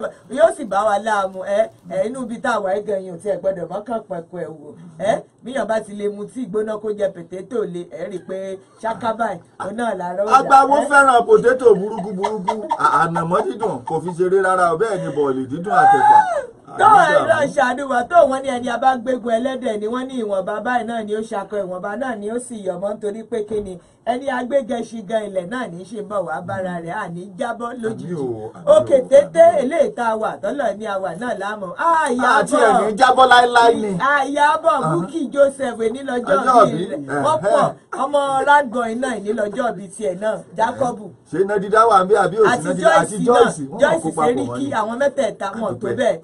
yóò sì bá wa láàmú inú ibi tá a wà gan yìí ò tí ẹ gbọ́dọ̀ mọ́kàn pẹ̀kọ́ ẹ̀ wò bíyàn bá ti lè mu tí ìgbóná kó jẹ pòtétò lè rí i pé ṣákábàì òun náà làárọ̀ ọjà. agbáwo fẹ́ràn pòtétò burúkú ànàmọ́ dídùn kò fi ṣeré rárá bẹ́ẹ̀ ni bọ̀ọ̀lì dídùn àtẹ̀pà. tó ẹ̀rọ ṣàdúrà tó wọ́n ní ẹni abágbégun ẹlẹ́dẹ̀ ni wọ́n ní ìwọ̀nba báyìí náà ni ó ṣakọ ìwọ̀nba náà ni ó sì yọ̀mọ́ nítorí pé kí ni ẹni agbégẹṣin gan ilẹ̀ náà ní í ṣe bọ̀ wá bára rẹ̀ àní jábọ́ lójijì òkè tété eléyìí tá a wà tọ́lọ̀ ní àwà náà láàmú. àti ẹ̀mí jábọ́ láíláí ni. àyàbọ̀ Bukky Joseph nílọ́jọ́ bíi rẹ̀ wọ́n pọ̀ ọmọ radboy náà nílọ́jọ́ bíi tiẹ̀ náà Jacob. ṣé iná dídá wà ń bí àbí òsì náà dídá àti Joyce Joyce Seriki àwọn mẹ́tẹ̀ẹ̀ta wọn tó bẹ́ẹ̀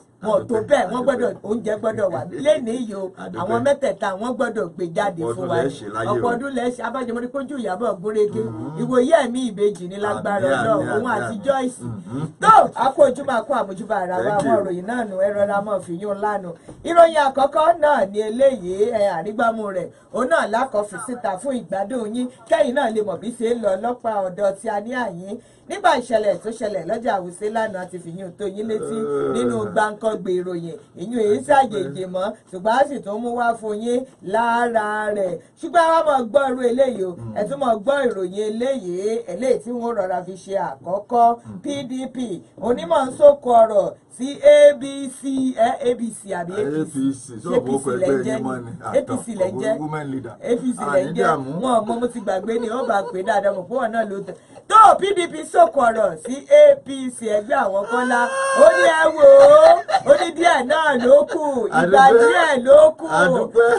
wọ́n gbọ́dọ̀ oúnjẹ gbọ́dọ̀ wà lẹ́nìí yìí o àwọn mẹ́tẹ̀ẹ̀ta wọ́n gbọ́dọ̀ gbé jáde fún wa ọ̀pọ̀ ọdún lẹ́sẹ̀ abájọmọ́ni kójú Ìyábọ̀ gúnrégé ìwòye ẹ̀mí ìbejì ní lágbára ọlọ́run òun àti Joyce tó akó ojúmọ́ akó àmójúbà ara wa àwọn ìròyìn náà nù ẹ̀rọ ra mọ́ fìyún lánàá ìròyìn àkọ́kọ́ náà ní eléyìí àrígbámú rẹ̀ òun náà lákọ̀ọ́fì síta fún ìgbádùn yín kẹ́yìn náà lè mọ̀ bí ṣe ń lọ ọlọ́pàá ọ̀dọ́ tí a ní àyín nígbà ìṣẹ̀lẹ̀ tó ṣẹlẹ̀ lọ́jà Àwùsé lánàá àti fìyún tó yín létí nínú gbàǹkangbè ìròyìn ìyún èyí ṣàjèjì mọ́ ṣùgbọ́n a sì tún mú wá fún yín lára rẹ̀ ṣùgbọ́n a máa gbọ́ irú eléyìí o ẹ tún máa gbọ́ ìròyìn eléyìí tí wọ́n rọra fi ṣe àkọ́kọ́ PDP onímọ̀ ń sóko ọ̀rọ̀ sí ABC àbí APC lẹ́jẹ́ APC lẹ́jẹ́ wọn mo ti gbàgbé ni ó bá pè dáadáa mọ̀ fún wọn náà ló tẹ̀ tó PDP sóko ọ̀rọ̀ sí APC ẹgbẹ́ àwọn Kọ́lá ó ní ẹ wò ó ní díẹ̀ náà ló kù ìgbà díẹ̀ ló kù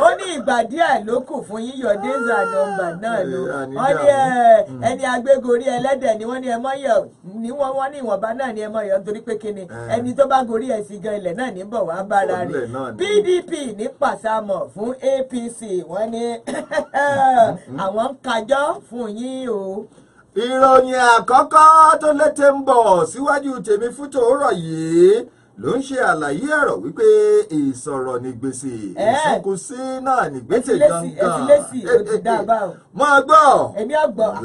ó ní ìgbà díẹ̀ ló kù fún yíyọ dẹ́sà nọ́mbà náà ló wọ́n ní ẹni agbégorí ẹlẹ́dẹ̀ ni wọ́n ní ẹ mọ́yọ̀ ni wọ́n ní ìwọ̀nba náà ni ẹ mọ́yọ̀ nítorí pé kíni ẹni tó bá gorí ẹ̀sìn gan ilẹ̀ náà ní bọ̀ wá bára rẹ̀ PDP ní pàṣàmọ̀ fún APC wọ́n ní àwọn ń kájọ́ fún yín o. ìròyìn àkọ́kọ́ tó létè ń bọ̀ síwájú tèmi fún tòórọ̀ yìí ló ń ṣe àlàyé ọ̀rọ̀ wípé ìsọ̀rọ̀ ní gbèsè ìsìnkúsí náà ní gbèsè gangan mọ́ gbọ́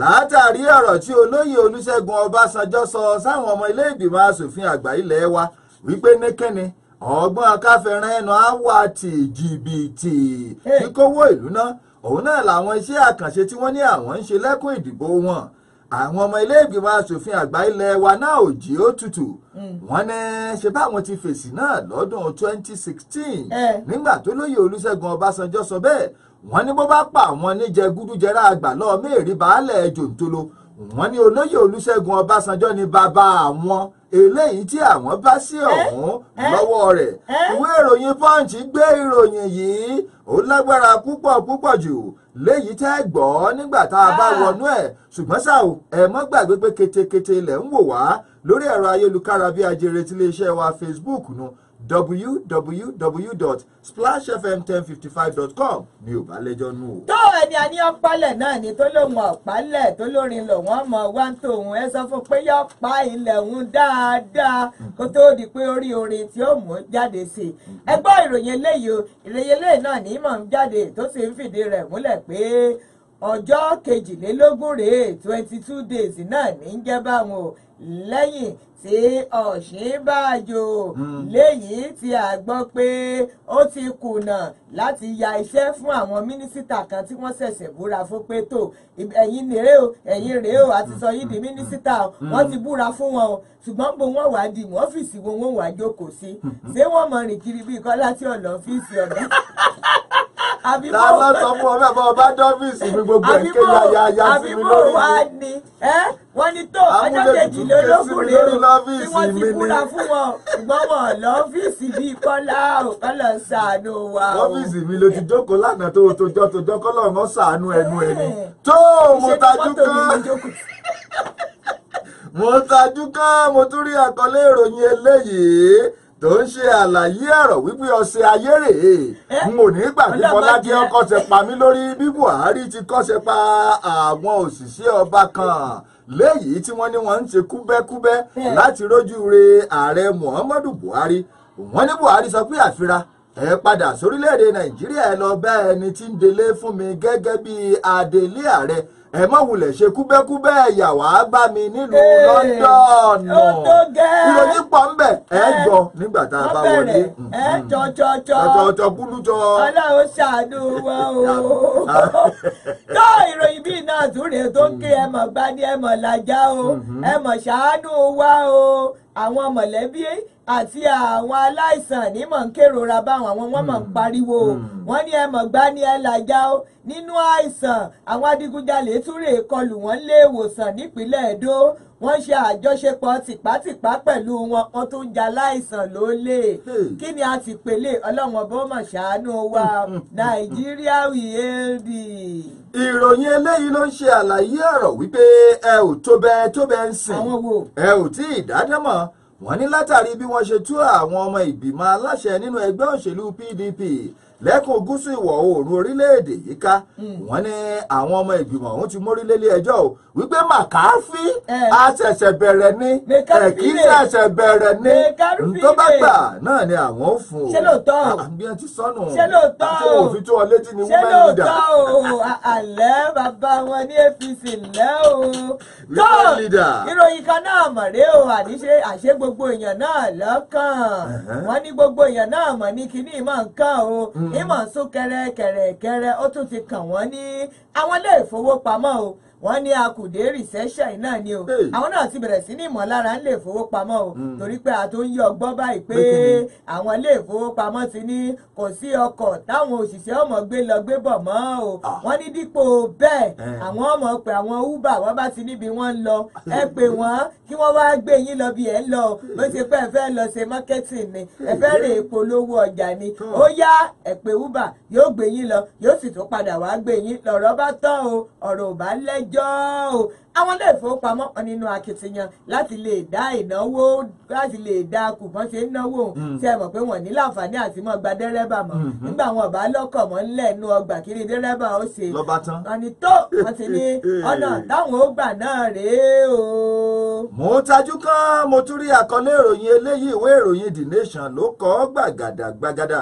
látàrí ọ̀rọ̀ tí olóyè Olúṣẹ́gun Ọbásanjọ́ sọ sáwọn ọmọ ilé ìgbìmọ̀ asòfin àgbà ilé wa wípé nẹ́kẹ́ni ọgbọ́n akáfẹ́ràn ẹnu àwà ti jìbìtì kíkówó ìlú náà òun náà làwọn iṣẹ́ àkànṣe tí wọ́n ní àwọn ń ṣe lẹ́kùn ìdìbò wọn àwọn ọmọ ilé ìgbìmọ̀ asòfin àgbà ilẹ̀ wa náà ò jí ó tutù wọ́n ní ṣe báwọn ti fèsì náà lọ́dún 2016 nígbà tó lóyè Olúṣẹ́gun Ọbásanjọ́ sọ bẹ́ẹ̀ wọ́n ní bó bá pa àwọn níjẹ gúdújẹrá àgbà lọ́ọ́ mẹ́rin baálẹ̀ jòǹtolo wọ́n ní olóyè Olúṣẹ́gun Ọbásanjọ́ ní bàbá àwọn eléyìí tí àwọn bá sí ọ̀hún lọ́wọ́ rẹ̀ ìwé ìròyìn Punch gbé ìròyìn yìí ó lágbára púpọ̀ jù léyìí tẹ́ gbọ́ nígbà tá a bá wọnú ẹ̀ ṣùgbọ́n ṣá o ẹ mọ́ gbàgbé pé ketekete ilẹ̀ ń wò wá lórí ẹ̀rọ ayélujára bí ajere tí iléeṣẹ́ wa Facebook nu www.splashfm1055.com ni ò bá lẹ́jọ́ nù o. tó ẹni àní ọ̀pálẹ̀ náà ni tó lóun ọ̀pálẹ̀ tó lórin lò wọ́n mọ̀ wá ń tòun ẹ sọ fún pé yọ pa ilẹ̀ òun dáadáa kó tó di pé orí orin tí ó mú jáde sí i. ẹ gbọ́ ìròyìn eléyìí o ìròyìn eléyìí náà ní mọ̀ ń jáde tó sì ń fìdí rẹ̀ múlẹ̀ pé ọjọ́ 22 rèé 22 days náà ní ń jẹ́ báwọn o lẹ́yìn tí Ọ̀ṣínbàjò léyìí tí a gbọ́ pé ó ti kùnà láti ya iṣẹ́ fún àwọn mínísítà kan tí wọ́n ṣẹ̀ṣẹ̀ búra fún pé tó ẹ̀yin rèé o àti sọ yìí di mínísítà wọ́n ti búra fún wọn o ṣùgbọ́n bó wọ́n wá di ọ́fíìsì wọn wọ́n wá jókòó sí ṣé wọ́n mọ̀ rìn kiri bí Kọ́lá tí ọ̀nà ọ́fíìsì ọ̀gá. Lálọ́ sọ fún ọ bẹ́ẹ̀ bá ọba dọ́fíìsì mi gbogbo ẹ̀ ké yáyá sí mi lórí. àbí bó wá ní wọ́n ní tó ọjọ́ kejìlélógún rèé o tí wọ́n ti búra fún wọn ṣùgbọ́n wọn lọ́fíìsì bíi Kọ́lá ò Kọ́lá ṣàánú wa o. Ọ́fíìsì mi ló ti jókòó lánàá tó tojọ́ Kọ́lá ọ̀nà ṣàánú ẹnu ẹni. tó mo tajú kán mo tún rí àkọlé ìròyìn eléyìí tó ń ṣe àlàyé ọ̀rọ̀ wípé ọ̀sẹ̀ ayé rèé n ò ní gbàgbé Fọlákẹ́ ọkọ̀ṣẹ́ pa mí lórí bí Buhari ti kọ́ṣẹ́ pa àwọn òṣìṣẹ́ ọba kan léyìí tí wọ́n ní wọ́n ń ṣe kúbẹ́kúbẹ́ láti rójú re ààrẹ Muhammadu Buhari wọ́n ní Buhari sọ pé àfira ẹ padà sórílẹ̀-èdè Nàìjíríà ẹ lọ bá ẹni tí ń delé fún mi gẹ́gẹ́ bí adelé ààrẹ ẹ má wulẹ̀ ṣe kúbẹ́kúbẹ́ ẹ̀yà wá bá mi nílùú London. Ìròyìn pọ̀ ń bẹ̀ ẹ gbọ́ nígbà tá a bá wọlé. Jọjọ búlújọ. Ọlọ́run ṣàánú wa o. Tó ìròyìn bíi náà tún rèé tó ń ké ẹmọ̀ gbá ní ẹmọ̀ làjá o. Ẹmọ̀ ṣàánú wa o. Àwọn mọ̀lẹ́bí àti àwọn aláìsàn ní mọ̀ ń kérora báwọn àwọn wọn mọ̀ ń pariwo wọ́n ní ẹmọ̀ gbá ní ẹ làjá o. Nínú àìsàn àwọn adigunjalè tún rèé kọlù wọ́n lé ìwòsàn nípínlẹ̀ Èdó. Wọ́n ṣe àjọṣepọ̀ tìpátìpá pẹ̀lú wọn wọ́n tún jà láìsàn lólè. Kí ni a ti pèlè Ọlọ́run ọba ó mà ṣàánú wa Nàìjíríà we hail thee. Ìròyìn eléyìí ló ń ṣe àlàyé ọ̀rọ̀ wípé ẹ ò tó bẹ́ẹ̀ ń sìn ẹ ò tí ì dádámọ̀ wọ́n ní látàrí bí wọ́n ṣe tú àwọn ọmọ ìgbìmọ̀ aláṣẹ nínú ẹgbẹ́ òṣèlú PDP lẹ́kùn gúúsù ìwọ̀ oòrùn orílẹ̀-èdè yìí ká wọ́n ní àwọn ọmọ ìgbìmọ̀ ọ̀hún ti mórí lélé ẹjọ́ o wípé McCarthy a ṣẹ̀ṣẹ̀ bẹ̀rẹ̀ ní kì í ṣẹ̀ṣẹ̀ bẹ̀rẹ̀ ní tó bá gbà náà ni àwọn ò fún o. Ṣé lóòótọ́ o? Àbí ẹ ti sọnù. Ṣé lóòótọ́ o? Ṣé òfin tó ọ létí ni women leader? Ṣé lóòótọ́ o? Àlẹ́ bàbá wọn ní APC lẹ́ o. Women leader. Ìròyìn kan náà mọ̀ ré o àṣé gbogbo èèyàn náà lọ́kàn. Wọ́n ní gbogbo èèyàn náà mọ̀ ní kíní ìmọ̀ nǹkan o. Ìmọ̀ sún kẹrẹkẹrẹ ó tún ti kàn wọ́n ní àwọn ilé ìfowópamọ́ o. Wọ́n ní akùdé recession náà ni o àwọn náà ti bẹ̀rẹ̀ sí ní ìmọ̀lára ilé ìfowópamọ́ o torí pé a tó ń yọ ọgbọ́n báyìí pé àwọn ilé ìfowópamọ́ ti ní kò sí ọkọ̀ táwọn òṣìṣẹ́ ọmọ gbé lọ gbé bọ̀ mọ́ o wọ́n ní dípò bẹ́ẹ̀ àwọn ọmọ pé àwọn Uber wọ́n bá ti níbi wọ́n ń lọ ẹ pè wọ́n kí wọ́n wá gbé yín lọ bí ẹ̀ ń lọ bó ṣe pé ẹ fẹ́ lọ ṣe marketing ni ẹ fẹ́ rè polówó ọjà ni ó yá ẹ pè Uber yóò gbé yín lọ yóò sì tún padà wá gbé yín lọ̀rọ̀ bá tán o ọ̀rọ̀ ò bá lẹ́jọ́ o àwọn ilé ìfowópamọ́ nínú akitiyan láti lè dá ìnáwó láti lè dá kùbọ́n ṣe ń náwó tí ẹ mọ̀ pé wọ́n ní láǹfààní àti mọ́ gba dẹ́rẹ́bà mọ́ nígbà wọn bá lọ́kọ̀ mọ́ ńlẹ̀ nu ọgbà kiri dẹ́rẹ́bà ó ṣe lọ́ba tán. àní tó wọ́n ti ní ọ̀nà táwọn ó gbà náà rèé o. mo tajú kán mo tún rí àkọlé ìròyìn eléyìí ìwé ìròyìn The Nation ló kọ gbàgàdàgbàgàdà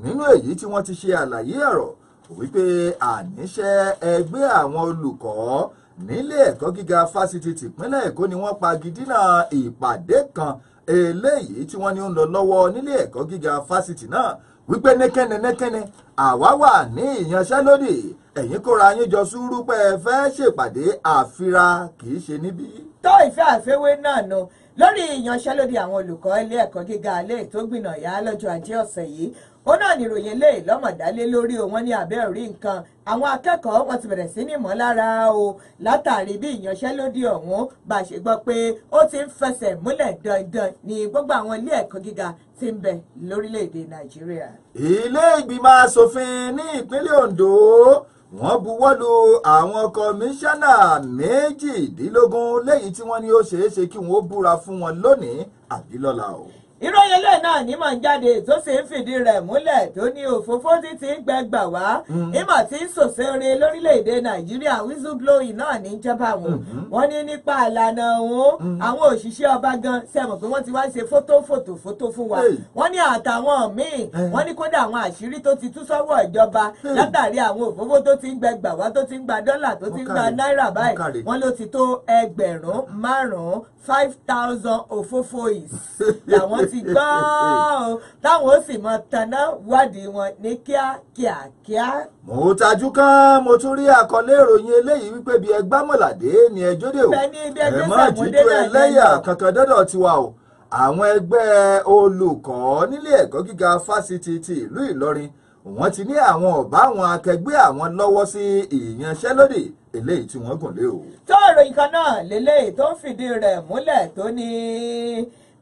nínú èyí tí wọ́n ti ṣe àlàyé ọ̀rọ̀ wípé àníṣe ẹgbẹ́ àwọn olùkọ́ nílé ẹ̀kọ́ gíga fásitì tìpínlẹ̀ Èkó ni wọ́n pagidínà ìpàdé kan eléyìí tí wọ́n ní ń lọ lọ́wọ́ nílé ẹ̀kọ́ gíga fásitì náà wípé nẹ́kẹ́nẹ́ àwa wà ní ìyanṣẹ́lódì ẹ̀yin kóra yín jọ sùúrù pé ẹ fẹ́ ṣèpàdé àfira kì í ṣe níbí. tó ìfẹ́ àfẹ́wé náà nù lórí ìyanṣẹ́lódì àwọn olùkọ́ ilé ẹ̀kọ́ gíga alẹ́ tó gbìnàyà lọ́jọ́ Ajé ọ̀sẹ̀ yìí ó náà nìròyìn lè lọ́mọ̀dálé lórí o wọ́n ní abẹ́ orí nǹkan àwọn akẹ́kọ̀ọ́ wọn ti bẹ̀rẹ̀ sí ní mọ́lára o látàrí bí ìyanṣẹ́lódì ọ̀hún bá ṣe gbọ́ pé ó ti ń fẹsẹ̀ múlẹ̀ dandan ní gbogbo àwọn ilé ẹ̀kọ́ gíga tí ń bẹ lórílẹ̀‐èdè Nàìjíríà. Ilé ìgbìmọ̀ asòfin ní ìpínlẹ̀ Ondo wọ́n buwọ́lu àwọn kọmíṣánná 18 léyìí tí wọ́n ní ó ṣeé ṣe kí wọ́n búra fún wọn lónìí àbí lọ́la o. ìròyìn ilé náà ní mọ̀ ń jáde tó sì ń fìdí rẹ̀ múlẹ̀ tó ní òfófó tí ti ń gbẹgbà wá ìmọ̀ tí ń sòsèrè lórílẹ̀‐èdè Nàìjíríà whistleblowing náà ní jẹ́bà wọn wọ́n ní nípa ìlànà òun àwọn òṣìṣẹ́ ọba gan sẹ́mọ̀ pé wọ́n ti wá ṣe fótó fún wa wọ́n ní àtàwọn míì wọ́n ní kódà àwọn àṣírí tó ti tú sọ́wọ́ ìjọba látàrí àwọn òfófó tó ti ń gbẹgbà wá tó ti ń gba dọ́là tó ti ń gba náírà báyìí wọ́n ló ti tó 5,000 òfófó yìí làwọn ti gbọ́ táwọn ó sì mọ tanná wádìí wọn ní kíákíá. mo tajú kán mo tún rí àkọlé ìròyìn eléyìí wípé bí ẹgbẹ́ mọ̀ládé ni ẹjọ́ dé o ẹ má jíjú ẹlẹ́yà kankan dọ́dọ̀ tiwa o àwọn ẹgbẹ́ olùkọ́ nílé ẹ̀kọ́ gíga fásitì ti ìlú Ìlọrin wọ́n ti ní àwọn ọ̀bá àwọn akẹgbẹ́ àwọn lọ́wọ́ sí ìyanṣẹ́lódì eléyìí tí wọ́n gùn lé o. tó ìròyìn kan náà lélẹ́yìí tó ń fìdí rẹ̀ múlẹ̀ tó ní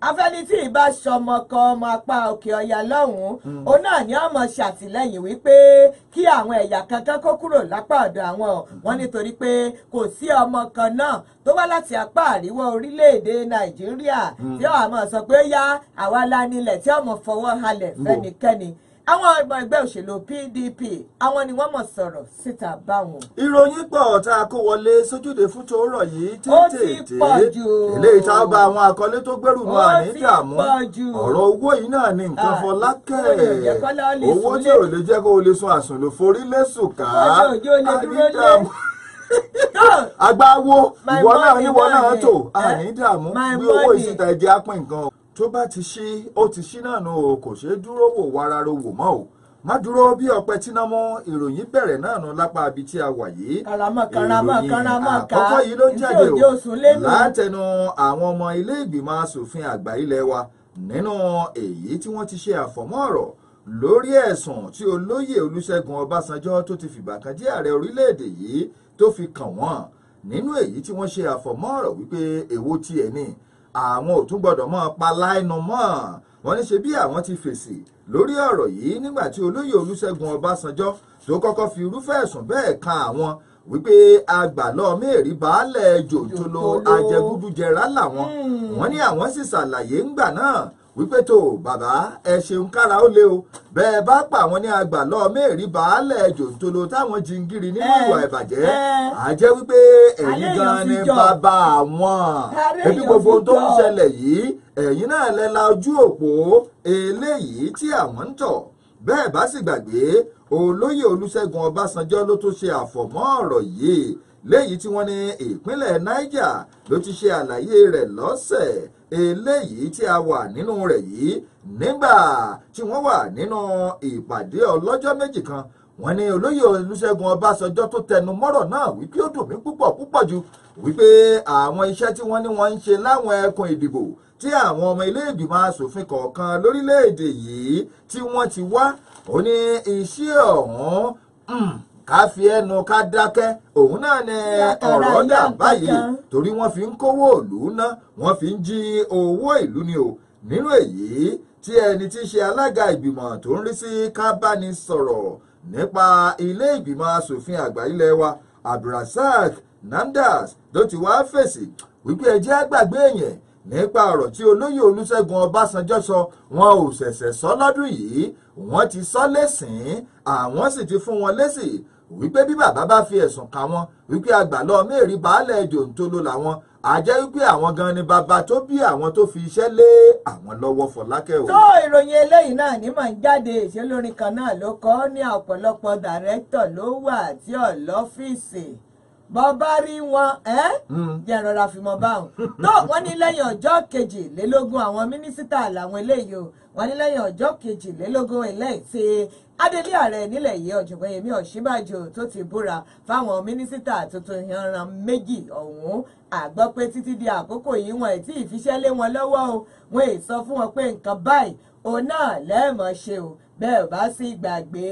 afẹ́ni tí ìbá ṣọmọ kan ọmọ apá òkè ọya lọ́hùn-ún òun náà ni ọmọ ṣàtìlẹ́yìn wípé kí àwọn ẹ̀yà kankan kó kúrò lápá ọ̀dọ̀ àwọn wọn nítorí pé kò sí ọmọ kan náà tó wá láti apá àríwá orílẹ̀-èdè Nàìjíríà tí ó àmọ́ sọ pé yá àwa la nílẹ̀ tí ọmọ fọwọ́ halẹ̀ fẹ́nikẹ́ni àwọn ọmọ ẹgbẹ́ òṣèlú PDP àwọn ni wọ́n mọ̀ sọ̀rọ̀ síta báwọn. ìròyìn pọ̀ tá a kó wọlé sójúde fún tòórọ̀ yìí tètè eléyìí tá a bá àwọn àkọlé tó gbẹ́rù mọ́ àní dààmú ọ̀rọ̀ owó yìí náà ní nǹkan Fọlákẹ́ owó tí ò lè jẹ́ kó o lè sun àsùnlò forí lẹ́sùn ká àní dààmú. àgbáwo ìwọ náà níwọ náà tó àní dààmú bí owó ìsìta ẹ̀jẹ̀ á pín nǹkan tó bá ti ṣí ó ti ṣí náà nù o kò ṣeé dúró wò wàrà ro wò mọ́ o má dúró bí ọ̀pẹ tíná mọ́ ìròyìn bẹ̀rẹ̀ náà nù lápá ibi tí a wà yìí ìròyìn àkọ́kọ́ yìí ló jáde o látẹnu àwọn ọmọ ilé ìgbìmọ̀ asòfin àgbà ilé wa nínú èyí tí wọ́n ti ṣe àfọ̀mọ́ ọ̀rọ̀ lórí ẹ̀sùn tí olóyè Olúṣẹ́gun Ọbásanjọ́ tó ti fìgbà kan jẹ́ ààrẹ orílẹ̀-èdè yìí tó fi kàn wọ́n nínú èyí tí wọ́n ṣe àfọ̀mọ́ ọ̀rọ̀ wípé èwo tiẹ̀ ni àwọn ò tún gbọ́dọ̀ mọ́ pa láìnà mọ́ wọ́n ní ṣe bí àwọn ti fèsì lórí ọ̀rọ̀ yìí nígbà tí olóyè Olúṣẹ́gun Ọbásanjọ́ tó kọ́kọ́ fi irúfẹ́ ẹ̀sùn bẹ́ẹ̀ kan àwọn wípé àgbàlọ́ mẹ́rì baálẹ̀ jòjòló ajẹgúdújẹrá làwọn wọ́n ní àwọn sì ṣàlàyé ńgbà náà wípé tó bàbá ẹ ṣeun kára ó lé o bẹ́ẹ̀ bá pa àwọn ní àgbàlọ́ mẹ́rì baálẹ̀ jòjòló táwọn jingiri nínú ìwà ìbàjẹ́ àjẹ́ wípé ẹ̀yin gan ni bàbá àwọn ebi gbogbo tó ń ṣẹlẹ̀ yìí ẹ̀yin náà lẹ́la ojú òpó eléyìí tí àwọn ń tọ̀ bẹ́ẹ̀ bá sì gbàgbé olóyè Olúṣẹ́gun Ọbásanjọ́ ló tó ṣe àfọ̀mọ́ ọ̀rọ̀ yìí léyìí tí wọ́n ní ìpínlẹ̀ Niger ló ti ṣe àlàyé rẹ̀ lọ́sẹ̀ eléyìí tí a wà nínú rẹ̀ yìí nígbà tí wọ́n wà nínú ìpàdé ọlọ́jọ́ méjì kan wọ́n ní olóyè Olúṣẹ́gun Ọbásanjọ́ tó tẹnu mọ́rọ̀ náà wípé ó dùn mí púpọ̀ jù wípé àwọn iṣẹ́ tí wọ́n ní wọ́n ń ṣe láwọn ẹkùn ìdìbò tí àwọn ọmọ ilé ìgbìmọ̀ asòfin kọ̀ọ̀kan lórílẹ̀‐èdè yìí tí wọ́n ti wá ó ní iṣẹ́ ọ̀hún ká fi ẹnu ká dákẹ́ òun náà ni ọ̀rọ̀ dà báyìí torí wọ́n fi ń kówó ìlú ná wọ́n fi ń jí owó ìlú ni o nínú èyí tí ẹni tí í ṣe alága ìgbìmọ̀ tó ń rí sí ká báni sọ̀rọ̀ nípa ilé ìgbìmọ̀ asòfin àgbà ilé wa Abdulrasaq Namdas ló ti wá fèsì wípé ẹ jẹ́ àgbàgbé yẹn nípa ọ̀rọ̀ tí olóyè Olúṣẹ́gun Ọbásanjọ́ sọ wọn ò ṣẹ̀ṣẹ̀ sọ lọ́dún yìí wọ́n ti sọ lẹ́sìn àwọn sì ti fún wọn lésì wípé bí bàbá bá fi ẹ̀sùn kà wọ́n wípé àgbàlọ́ mẹ́rin baálẹ̀ jòǹtolo làwọn àjẹ́ wípé àwọn gan ni bàbá tó bí àwọn tó fi iṣẹ́ lé àwọn lọ́wọ́ Fọlákẹ́ o. tó ìròyìn eléyìí náà ní mọ̀ ń jáde ìṣelórin kan náà ló kọ́ ní ọ̀pọ̀lọpọ̀ dàrẹ́tọ̀ ló wà tí ọ̀lọ́fíìsì bọ́ bá rí wọn jẹ́ ìrora fìmọ̀ báwọn. tó wọ́n ní lẹ́yìn ọjọ́ kejìlélógún àwọn mínísítà làwọn eléyìí o wọ́n ní lẹ́yìn ọjọ́ kejìlélógún eléyìí tí adélé ààrẹ nílẹ̀ yìí ọ̀jọ̀gbọ́n Yẹmí Ọ̀ṣínbàjò tó ti búra fáwọn mínísítà tuntun yanran méjì ọ̀hún àgbọ́ pé títí di àkókò yìí wọn ì tí ì fiṣẹ́ lé wọn lọ́wọ́ o wọn ì sọ fún wọn pé nǹkan báyìí òun náà lẹ́ẹ̀mọ́ ṣe o bẹ́ẹ̀ ò bá sì gbàgbé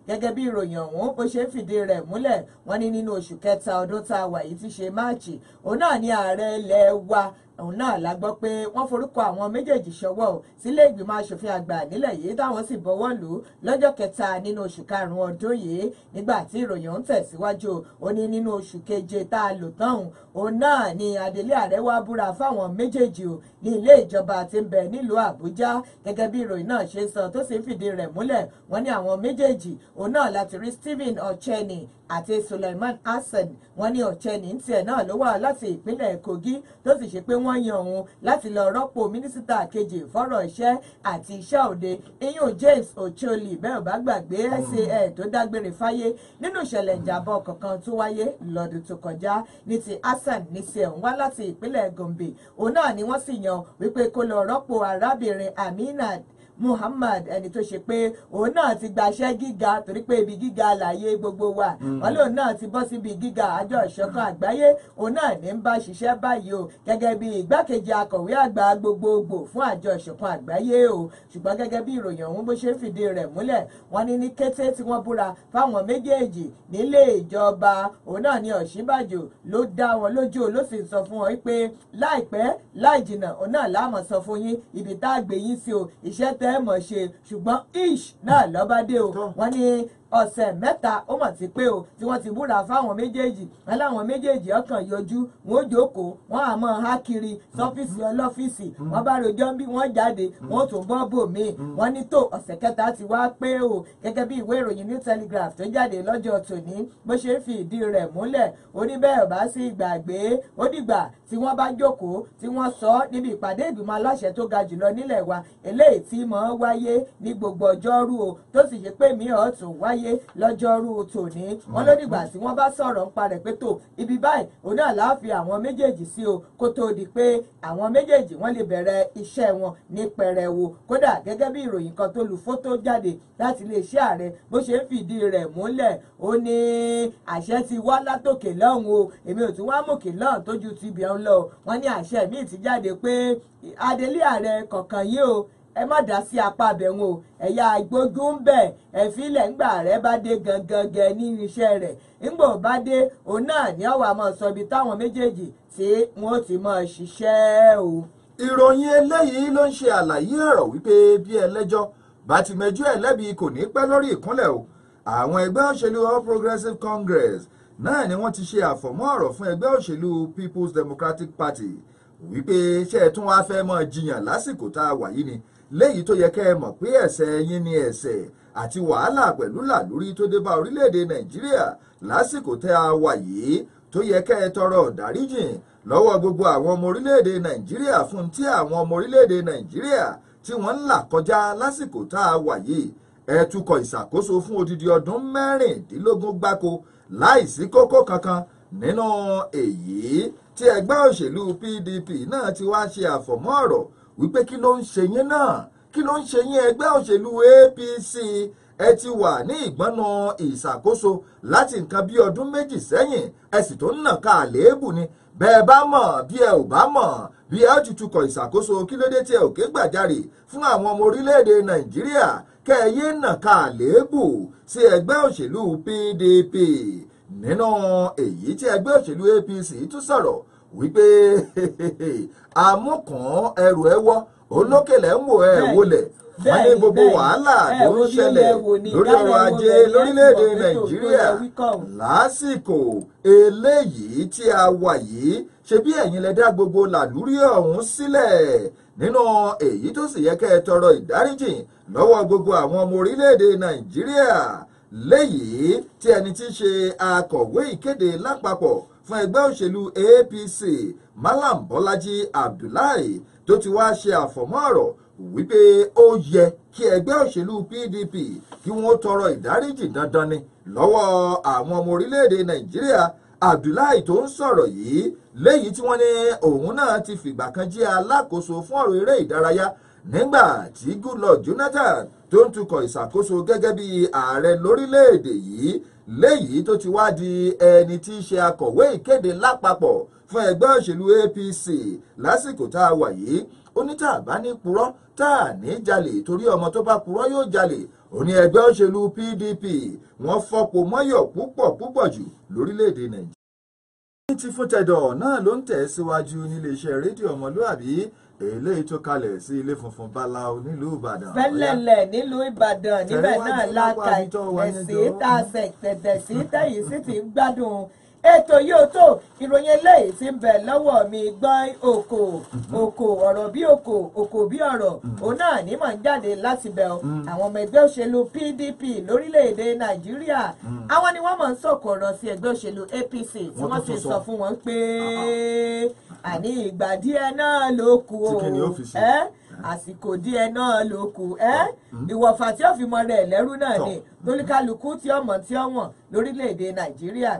gẹ́gẹ́ bí ìròyìn ọ̀hún bó ṣe ń fìdí rẹ̀ múlẹ̀ wọ́n ní nínú oṣù kẹta ọdún tá a wà yìí ti ṣe Máàcì òun náà ní ààrẹ ilẹ̀ wa òun náà la gbọ́ pé wọ́n forúkọ àwọn méjèèjì ṣọwọ́ ò sílé ìgbìmọ̀ asòfin àgbà nílẹ̀ yìí táwọn sì bọwọ́ lù ú lọ́jọ́ kẹta nínú oṣù karùn-ún ọdún yìí nígbà tí ìròyìn ń tẹ̀síwájú ó ní nínú oṣù keje tá a lò tán òun náà ni adelé ààrẹ wá búra fáwọn méjèèjì ò ní ilé ìjọba tí ń bẹ nílùú Àbújá gẹ́gẹ́ bí ìròyìn náà ṣe sọ tó sì ń fìdí rẹ̀ múlẹ̀ wọ́n ní àwọn méjèèjì òun náà láti rí Stephen Ocheni àti Suleiman Hassan wọ́n ní Ocheni ń tiẹ̀ náà ló wà láti ìpínlẹ̀ Kogi tó sì ṣe pé wọ́n yan òun láti lọ rọ́pò mínísítà kejì fọ́rọ̀ iṣẹ́ àti iṣẹ́ òde iyún James Ocholi bẹ́ẹ̀ ò bá gbàgbé SAN tó dágbére fáyé nínú ìṣẹ̀lẹ̀ ìjàmbá ọkọ̀ kan tó wáyé lọ́dún tó kọjá ní ti Hassan níṣẹ́ òun wá láti ìpínlẹ̀ Gombe òun náà ni wọ́n sì yan wípé kó lọ rọ́pò arábìnrin Aminat Muhammad ẹni tó ṣe pé òun náà ti gbaṣẹ́ gíga torí pé ibi gíga láyé gbogbo wa wọn lòun náà ti bọ́ síbi gíga àjọ ìṣọ̀kan àgbáyé òun náà ní ń bá ṣiṣẹ́ báyìí o gẹ́gẹ́ bí igbákejì akọ̀wé àgbà gbogbogbò fún àjọ ìṣọ̀kan àgbáyé o ṣùgbọ́n gẹ́gẹ́ bí ìròyìn ọ̀hún bó ṣe ń fìdí rẹ̀ múlẹ̀ wọ́n ní kété tí wọ́n búra fáwọn méjèèjì nílé ìjọba òun náà ní Ọ̀ṣínbàjò ló dá wọn lójú ló sì sọ fún wọn pé láìpẹ́ láì jìnnà òun náà láàmọ̀ sọ fún yín ibi tá a gbé yín sí o iṣẹ́ tẹ́ mọ̀ ṣe ṣùgbọ́n ish náà lọ́bàdé o wọ́n ní ọ̀sẹ̀ mẹ́ta ó mọ̀ sí pé o tí wọ́n ti búra fáwọn méjèèjì wọn láwọn méjèèjì ọkàn yọjú wọn ó jókòó wọn á máa há kiri sọ́fíìsì ọlọ́fíìsì wọn bá rojọ́ bí wọ́n jáde wọn ó tún bọ́ bòmíì wọn ní tó ọ̀sẹ̀ kẹta ti wá pé o gẹ́gẹ́ bí ìwé ìròyìn New Telegraph tó jáde lọ́jọ́ tòní bó ṣe ń fi ìdí rẹ̀ múlẹ̀ ó ní bẹ́ẹ̀ bá sì gbàgbé ó dìgbà tí wọ́n bá jókòó tí wọ́n sọ níbi ìpàdé ìgbìmọ̀ aláṣẹ tó ga jùlọ nílẹ̀ wa eléyìí tí mọ̀ ń wáyé ní gbogbo ọjọ́rú o tó sì ṣe pé mi ò tún wáyé wáyé lọ́jọ́rú tòní wọ́n ló dìgbà tí wọ́n bá sọ̀rọ̀ nípa rẹ̀ pé tó ibi báyìí òun náà láàfin àwọn méjèèjì sí o kó tó di pé àwọn méjèèjì wọ́n lè bẹ̀rẹ̀ iṣẹ́ wọn ní pẹrẹwu kódà gẹ́gẹ́ bí ìròyìn kan tó lu fótó jáde láti iléeṣẹ́ ààrẹ bó ṣe ń fìdí rẹ̀ múlẹ̀ ó ní àṣẹ ti wá látòkè lọ́hùn o èmi ò tún wá mòkè lọ́hùn tójú ti ibẹ̀ ń lọ wọ́n ní àṣẹ míì ti jáde pé adelé ààrẹ kọ̀ọ̀kan yìí o ẹ má dá sí apá abẹ̀wọ̀n o ẹ̀yà gbógun ń bẹ̀ ẹ̀fílẹ̀ ńgbà rẹ̀ bá dé gangan ní iṣẹ́ rẹ̀ ńgbò bá dé òun náà ní ọ̀wà máa sọ ibi táwọn méjèèjì tí wọ́n ti máa ṣiṣẹ́ o. ìròyìn eléyìí ló ń ṣe àlàyé ọ̀rọ̀ wípé bí ẹlẹ́jọ́ bá ti mẹjọ́ ẹ̀ lẹ́bi kò ní pẹ́ lórí ìkúnlẹ̀ o àwọn ẹgbẹ́ òṣèlú All Progressives Congress náà ni wọ́n ti ṣe àfọ̀mọ́ ọ̀rọ̀ fún ẹgbẹ́ òṣèlú People's Democratic Party wípé ṣé ẹ tún wáá fẹ́ mọ́ jiyàn lásìkò tá a wà yìí ni léyìí tó yẹ kẹ́ ẹ mọ̀ pé ẹ̀ṣẹ̀ yín ni ẹ̀ṣẹ̀ àti wàhálà pẹ̀lú làlúrí tó dé bá orílẹ̀-èdè Nàìjíríà lásìkò tẹ́ a wà yìí tó yẹ kẹ́ ẹ tọrọ ìdáríjìn lọ́wọ́ gbogbo àwọn ọmọ orílẹ̀-èdè Nàìjíríà fún tí àwọn ọmọ orílẹ̀-èdè Nàìjíríà tí wọ́n ń là kọjá lásìkò tá a wà yìí ẹ tukọ̀ ìṣàkóso fún odidi ọdún 16 gbáko láìsí kókó kankan nínú èyí tí ẹgbẹ́ òṣèlú PDP náà ti wá ṣe àfọ̀mọ́ ọ̀rọ̀ wípé kí ló ń ṣe yín náà kí ló ń ṣe yín ẹgbẹ́ òṣèlú APC ẹ ti wà ní ìgbọ́nà ìṣàkóso láti nǹkan bí ọdún méjì sẹ́yìn ẹ sì tó ń nà ká àléébù ni bẹ́ẹ̀ bá mọ̀ bí ẹ ò bá mọ̀ bí ẹ ti tukọ̀ ìṣàkóso kí ló dé tí ẹ ò ké gbàjarè fún àwọn ọmọ orílẹ̀-èdè Nàìjíríà kẹ́ ẹ yé nà ká àléébù sí ẹgbẹ́ òṣèlú PDP nínú èyí tí ẹgbẹ́ òṣèlú APC tún sọ̀rọ̀ wípé amúkàn ẹrù ẹwọ́ olókèlè ń wò ẹ wọlẹ̀ wọ́n ní gbogbo wàhálà tó ń ṣẹlẹ̀ lórí ọrọ̀ ajé lórílẹ̀‐èdè Nàìjíríà lásìkò eléyìí tí a wà yìí ṣe bí ẹ̀yin lẹ dá gbogbo làlúrí ọ̀hún sílẹ̀ nínú èyí tó sì yẹ kẹ́ ẹ tọrọ ìdáríjìn lọ́wọ́ gbogbo àwọn ọmọ orílẹ̀‐èdè Nàìjíríà léyìí tí ẹni tí í ṣe akọ̀wé ìkéde lápapọ̀ fún ẹgbẹ́ òṣèlú APC Malam Bọ́lájí Abdullahi tó ti wá ṣe àfọ̀mọ́ ọ̀rọ̀ wípé ó yẹ kí ẹgbẹ́ òṣèlú PDP kí wọ́n tọrọ ìdáríjì dandan ni lọ́wọ́ àwọn ọmọ orílẹ̀-èdè Nàìjíríà Abdullahi tó ń sọ̀rọ̀ yìí léyìí tí wọ́n ní òun náà ti fìgbà kan jẹ́ alákòóso fún ọ̀rọ̀ eré ìdárayá nígbà tí Goodluck Jonathan tó ń tukọ̀ ìṣàkóso gẹ́gẹ́ bí ààrẹ lórílẹ̀-èdè yìí léyìí tó ti wá di ẹni tí í ṣe akọ̀wé ìkéde lápapọ̀ fún ẹgbẹ́ òṣèlú APC lásìkò tá a wà yìí ó ní tá a bá ní purọ́ tá a ní jalè torí ọmọ tó bá purọ́ yóò jalè ó ní ẹgbẹ́ òṣèlú PDP wọ́n fọ́pọ̀ mọ́yọ̀ púpọ̀ jù lórílẹ̀‐èdè Nàìjíríà. ní ti fún tẹ̀dọ̀ náà ló ń tẹ̀ síwájú níléeṣẹ́ rédíò ọmọlúàbí eléyìí tó kalẹ̀ sí ilé funfun báláú nílùú Ìbàdàn. fẹ́lẹ́lẹ̀ nílùú Ìbàdàn níbẹ̀ náà láta ẹ̀sìn tá a sẹ̀ tẹ̀tẹ̀ sí tẹ̀yìn sí ti ń gbádùn ètò yóò tó ìròyìn eléyìí tí ń bẹ lọ́wọ́ mi gbọ́n òkò ọ̀rọ̀ bí òkò bí ọ̀rọ̀ òun náà ní mọ̀ ń jáde láti bẹ̀ ọ́ àwọn ọmọ ẹgbẹ́ òṣèlú PDP lórílẹ̀‐èdè Nàìjíríà àwọn ni wọ́n mọ̀ ń sọ̀kọ̀rọ̀ sí ẹgbẹ́ òṣèlú APC tí wọ́n ti sọ fún wọn pé àní ìgbà díẹ̀ náà ló kù o àsìkò díẹ̀ náà ló kù ìwọ̀fà tí ó fi mọ rẹ̀ lẹ́rú náà ni lóríkálukú tí ọmọ tí ọwọ̀n lórílẹ̀‐èdè Nàìjíríà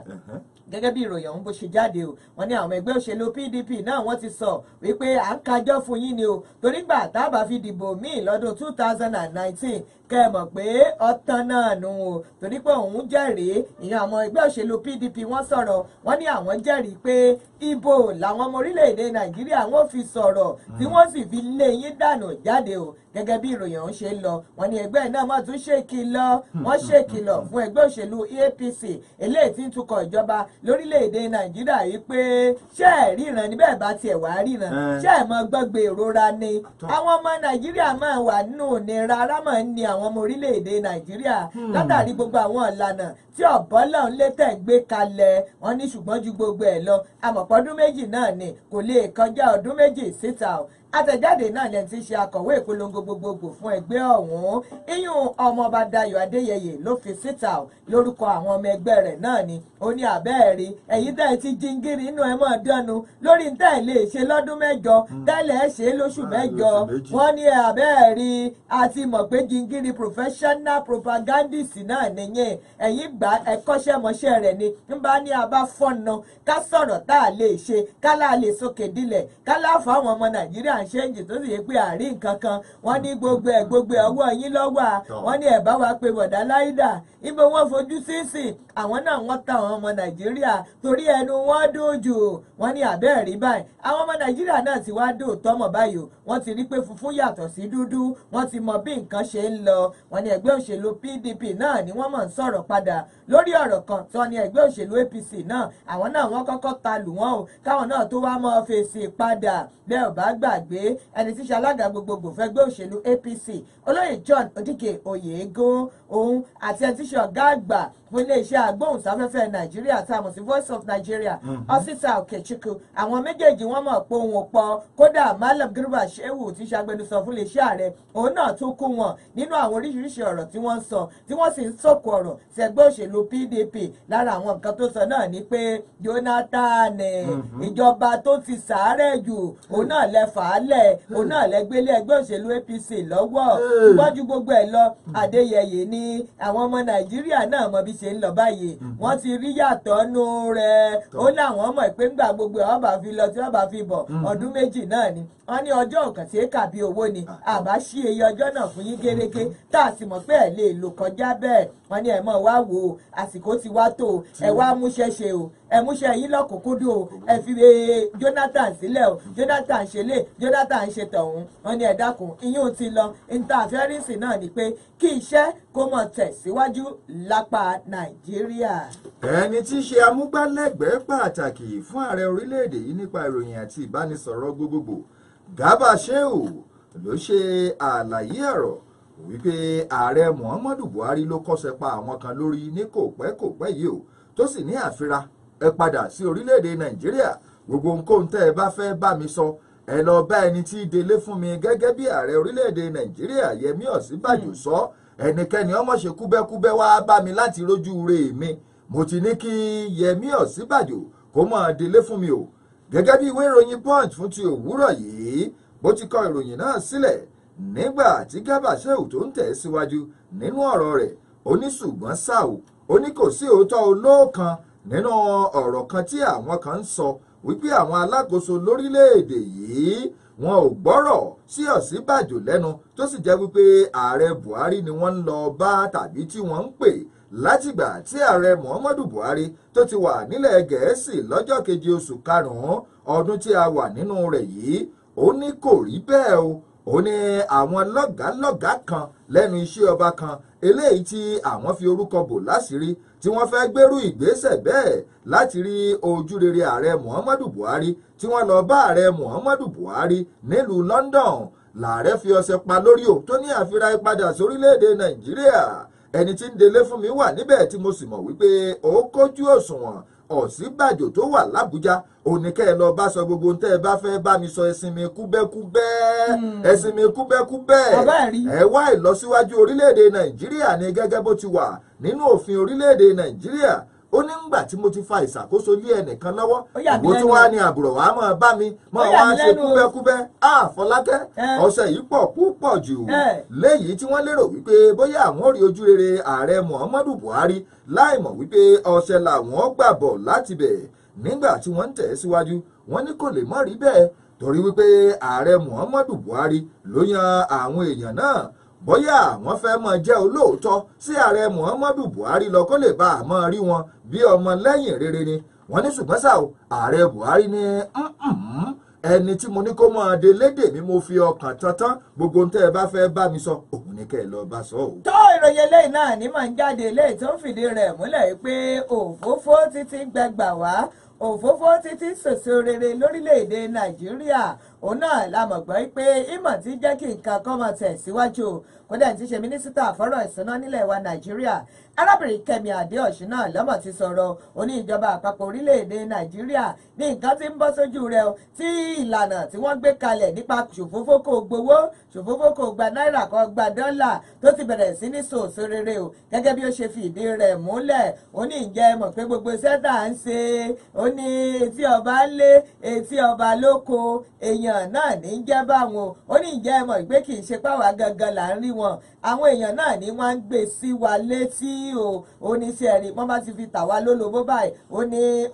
gẹ́gẹ́ bí ìròyìn ọ̀hún bó ṣe jáde o wọ́n ní àwọn ẹgbẹ́ òṣèlú PDP náà wọ́n ti sọ wípé à ń kájọ́ fún yín ni o torí gbà tá a bá fi dìbò míì lọ́dún 2019 kẹ́ ẹ mọ̀ pé ọ̀tán náà nù o torí pé òun jẹ́rìí ìyẹn àwọn ẹgbẹ́ òṣèlú PDP wọ́n sọ̀rọ̀ wọ́n ní àwọn jẹ́rìí pé ibo làwọn ọmọ orílẹ̀-èdè Nàìjíríà wọ́n fi sọ̀rọ̀ tí wọ́n sì fi lé yín dànù jáde o gẹ́gẹ́ bí ìròyìn ọ̀hún ṣe ń lọ wọ́n ní ẹgbẹ́ náà má tún ṣèkìlọ̀ wọ́n ṣèkìlọ̀ fún ẹgbẹ́ òṣèlú APC eléyìí tí ń tukọ̀ ìjọba lórílẹ̀‐èdè Nàìjíríà yìí pé ṣé ẹ̀ ríran níbẹ̀ bá tiẹ̀ wá ríran ṣé ẹ̀ mọ gbọ́gbé ìrora ni àwọn ọmọ Nàìjíríà máa wà nínú ìnira ara máa ń ní àwọn ọmọ orílẹ̀‐èdè Nàìjíríà látàrí gbogbo àwọn ìlànà tí ọ̀bọ́lọ̀ ń lé tẹ̀ gbé kalẹ̀ wọ́n ní ṣùgbọ́n ju gbogbo ẹ̀ lọ àmọ̀pọ̀ ọdún méjì náà ni kò lè kọjá ọdún méjì síta àtẹ̀jáde náà lẹ́ni tí í ṣe akọ̀wé ìpolongo gbogbogbò fún ẹgbẹ́ ọ̀hún iyún ọmọọba Dayọ̀ Adéyẹyè ló fi síta lórúkọ àwọn ọmọ ẹgbẹ́ rẹ̀ náà ni ó ní àbẹ́ẹ̀rí ẹ̀yin tẹ́ ẹ ti jíngírí inú ẹ mọ̀ dánu lórí tẹ́ ẹ lè ṣe lọ́dún mẹ́jọ tẹ́lẹ̀ ẹ ṣe lóṣù mẹ́jọ wọ́n ní àbẹ́ẹ̀rí àti mọ̀ pé jíngírí professional propagandist náà nìyẹn ẹ̀yin gbà ẹ̀kọ́ṣẹ́mọṣẹ́ rẹ̀ ni ń bá ní abá fọ́nà ká sọ̀rọ̀ tá a lè ṣe ká láà lè sókè dilẹ̀ ká láà fáwọn ọmọ Nàìjíríà ń ṣe ń jì tó sì yẹ pé àárín nǹkan kan wọ́n ní gbogbo ẹ̀ ọwọ́ yín lọ́wọ́ wọ́n ní ẹ̀ bá wa pé bọ̀dá láìdá ibo wọ́n fojú sínsìn àwọn náà wọ́n ta àwọn ọmọ Nàìjíríà torí ẹnu wọn dùn jù wọ́n ní àbẹ́ẹ̀rí báyìí àwọn ọmọ Nàìjíríà náà ti wá dùn tọ́mọ̀ báyìí wọ́n ti rí pé funfun yàtọ̀ sí dúdú wọ́n ti mọ bí nǹkan ṣe ń lọ wọ́n ní ẹgbẹ́ òṣèlú PDP náà ni wọ́n mọ̀ ń sọ̀rọ̀ padà lórí ọ̀rọ̀ kan tó ní ẹgbẹ́ òṣèlú APC náà àwọn náà wọ́n kọ́kọ́ ta lù wọ́n o káwọn náà tó wá mọ́ fèsì padà bẹ́ẹ̀ ò bá gbàgbé ẹni tí ṣe alága gbogbogbò fẹ́gbẹ́ òṣèlú APC olóyè John Odike Oyèégún òun àti ẹni tí ṣe ọ̀gá àgbà fún iléeṣẹ́ agbóhùnsáfẹ́fẹ́ Nàìjíríà tá a mọ̀ sí Voice of Nigeria Osita Okechukwu àwọn méjèèjì wọ́n mọ̀ pé òun ò pọ̀ kódà Malam Garba Shehu tí ṣàgbẹnusọ fún iléeṣẹ́ ààrẹ òun náà tún kú wọn nínú àwọn oríṣiríṣi ọ̀rọ̀ tí wọ́n ń sọ tí wọ́n sì ń sọ̀kò ọ̀rọ̀ sí ẹgbẹ́ òṣèlú PDP lára àwọn nǹkan tó sọ náà ni pé Jonathan ìjọba tó ti sàárẹ̀ jù òun náà lẹ fàálẹ̀ òun náà lẹ gbélé ẹgbẹ́ òṣèlú APC lọ́wọ́ gbọ́jú gbogbo ẹ̀ lọ Adéyẹyè ní àwọn ọmọ Nàìjíríà náà mọ bí ṣe ń lọ báyìí wọ́n ti rí yàtọ̀ nù rẹ̀ ó láwọn mọ̀ pé ńgbà gbogbo ẹ̀ wọ́n bá fi lọ tí wọ́n bá fi bọ̀ ọdún méjì náà ni wọ́n ní ọjọ́ òkàn tí éka bí owó ni àbá ṣí iye ọjọ́ náà fún yín gérégé tá a sì mọ̀ pé ẹ̀ lè lò kọjá bẹ́ẹ̀ wọ́n ní ẹ̀ mọ̀ wá wò ó àsìkò ti wá tó ẹ̀ wá múṣẹ́ ṣe o ẹ̀ múṣẹ́ yín lọ́kùnkúndùn o ẹ̀ fi Jonathan sílẹ̀ o Jonathan ṣe lè Jonathan ṣe tọ̀hún wọ́n ní ẹ̀ dákun iyún ti lọ interference náà ni pé kí iṣẹ́ kó mọ̀ tẹ̀síwájú lápá Nàìjíríà. ẹni tí í ṣe amúgbálẹ́gbẹ̀ẹ́ pàtàkì fún ààrẹ orílẹ̀-èdè yìí nípa ìròyìn àti ìbánisọ̀rọ̀ gbogbogbò Garba Shehu ló ṣe àlàyé ọ̀rọ̀ wípé ààrẹ Muhammadu Buhari ló kọ́sẹ̀ pa àwọn kan lórí ní kò pẹ́ yìí o tó sì ní àfira ẹ padà sí orílẹ̀-èdè Nàìjíríà gbogbo nǹkan tẹ́ ẹ bá fẹ́ bá mi sọ ẹ lọ bá ẹni tí í délé fún mi gẹ́gẹ́ bí ààrẹ orílẹ̀-èdè Nàìjíríà Yẹmí Ọ̀sínbàjò sọ ẹnikẹ́ni ọmọ ṣe kúbẹ́kúbẹ́ wá bá mi láti rójú re mi mo ti ní kí Yẹmí Ọ̀sínbàjò kó máa délé fún mi o gẹ́gẹ́ bí ìwé ìròyìn Punch fún ti òwúrọ̀ yìí bó ti kọ ìròyìn náà sílẹ̀ nígbà tí Garba Shehu tó ń tẹ̀ síwájú nínú ọ̀rọ̀ rẹ̀ ó ní ṣùgbọ́n ṣá o ó ní kò sí òótọ́ olóòkan nínú ọ̀rọ̀ kan tí àwọn kan ń sọ wípé àwọn alákòóso lórílẹ̀‐èdè yìí wọn ò gbọ́rọ̀ sí Ọ̀sínbàjò lẹ́nu tó sì jẹ́ wípé ààrẹ Buhari ni wọ́n ń lọ bá tàbí tí wọ́n ń pè látìgbà tí ààrẹ Muhammadu Buhari tó ti wà nílẹ̀ Gẹ̀ẹ́sì lọ́jọ́ 7 oṣù karùn-ún ọdún tí a wà nínú rẹ̀ yìí ó ní kò rí bẹ́ẹ̀ o ó ní àwọn lọ́gàálọ́gàá kan lẹ́nu iṣẹ́ ọba kan eléyìí tí àwọn fi orúkọ bò láṣìírí tí wọ́n fẹ́ gbérú ìgbésẹ̀ bẹ́ẹ̀ láti rí ojúrere ààrẹ Muhammadu Buhari tí wọ́n lọ bá ààrẹ Muhammadu Buhari nílùú London làárẹ̀ fi ọṣẹ pa lórí o tó ní àfira ìpadà sórílẹ̀-èdè Nàìjíríà ẹni tí ń délé fún mi wà níbẹ̀ tí mo sì mọ̀ wípé ó kójú òṣùwọ̀n Ọ̀sínbàjò tó wà l'Ábújá oníkẹ́ ẹ lọ bá sọ gbogbo ohun tẹ́ ẹ bá fẹ́ bá mi sọ ẹ̀sìn mi kúbẹ́kúbẹ́ ẹ̀sìn mi kúbẹ́kúbẹ́ ẹ wá ìlọsíwájú orílẹ̀-èdè Nàìjíríà ní gẹ́gẹ́ bó ti wà nínú òfin orílẹ̀-èdè Nàìjíríà ó ní ńgbà tí mo ti fa ìṣàkóso lé ẹnìkan lọ́wọ́ ìwọ tí wàá ní àbúrò wàá máa bá mi máa wá ṣe kúbẹ́kúbẹ́ Fọlákẹ́ ọ̀sẹ̀ yìí pọ̀ púpọ̀ jù léyìí tí wọ́n lérò wípé bóyá àwọn ò rí ojú rere ààrẹ Muhammadu Buhari láì mọ̀ wípé ọ̀sẹ̀ làwọn gbà bọ̀ láti bẹ̀ nígbà tí wọ́n ń tẹ̀ síwájú wọ́n ní kò lè mọ̀ rí bẹ́ẹ̀ torí wípé ààrẹ Muhammadu Buhari ló yan àwọn èèyàn náà bóyá àwọn fẹ́ mọ jẹ́ olóòótọ́ sí ààrẹ Muhammadu Buhari lọ kó lè bá àmọ́ rí wọn bí ọmọ lẹ́yìn rere ni wọ́n ní ṣùgbọ́n ṣá o ààrẹ Buhari ní ẹni tí mo ní kó mọ́ ọdẹ lédè mi mo fi ọkàn tantan gbogbo ohun tẹ́ ẹ bá fẹ́ bá mi sọ òun ní kẹ́ ẹ lọ bá sọ o. tó ìròyìn eléyìí náà ní màá ń jáde eléyìí tó ń fìdí rẹ̀ múlẹ̀ pé òfófó títí gbẹgbà wá òfófó títí sòso rere lórílẹ̀‐èdè Nàìjíríà òun náà la mọ̀ gbọ́ pé ìmọ̀ tí jẹ́ kí nǹkan kan máa tẹ̀ síwájú kódà tí ṣe mínísítà fọ́rọ̀ ìṣúná nílẹ̀ wa Nàìjíríà arábìnrin Kẹ́mi Adéọ̀ṣun náà lọ́mọ̀ ti sọ̀rọ̀ oní ìjọba àpapọ̀ orílẹ̀-èdè Nàìjíríà ní nǹkan tí ń bọ́ sójú rẹ̀ o tí ìlànà tí wọ́n gbé kalẹ̀ nípa ṣòfófó kò gbowó ṣòfófó kò gba náírà kò gba dọ́là tó ti bẹ̀rẹ̀ sí ní sòsò rere o gẹ́gẹ́ bí ó ṣe fi ìdí rẹ̀ múlẹ̀ ó ní ǹjẹ́ mọ̀ pé gbogbo sẹ́tà ń ṣe ó ní etí ọba lé etí ọba lóko èèyàn náà ní jẹ́ báwọn ó ní ǹjẹ́ mọ̀ pé kì í ṣe páwa gangan là ń rí wọn àwọn èèyàn náà ni wọ́n ń gbé sí wa létí o ó ní sí ẹ̀rí wọ́n bá ti fi tà wá lólobó báyìí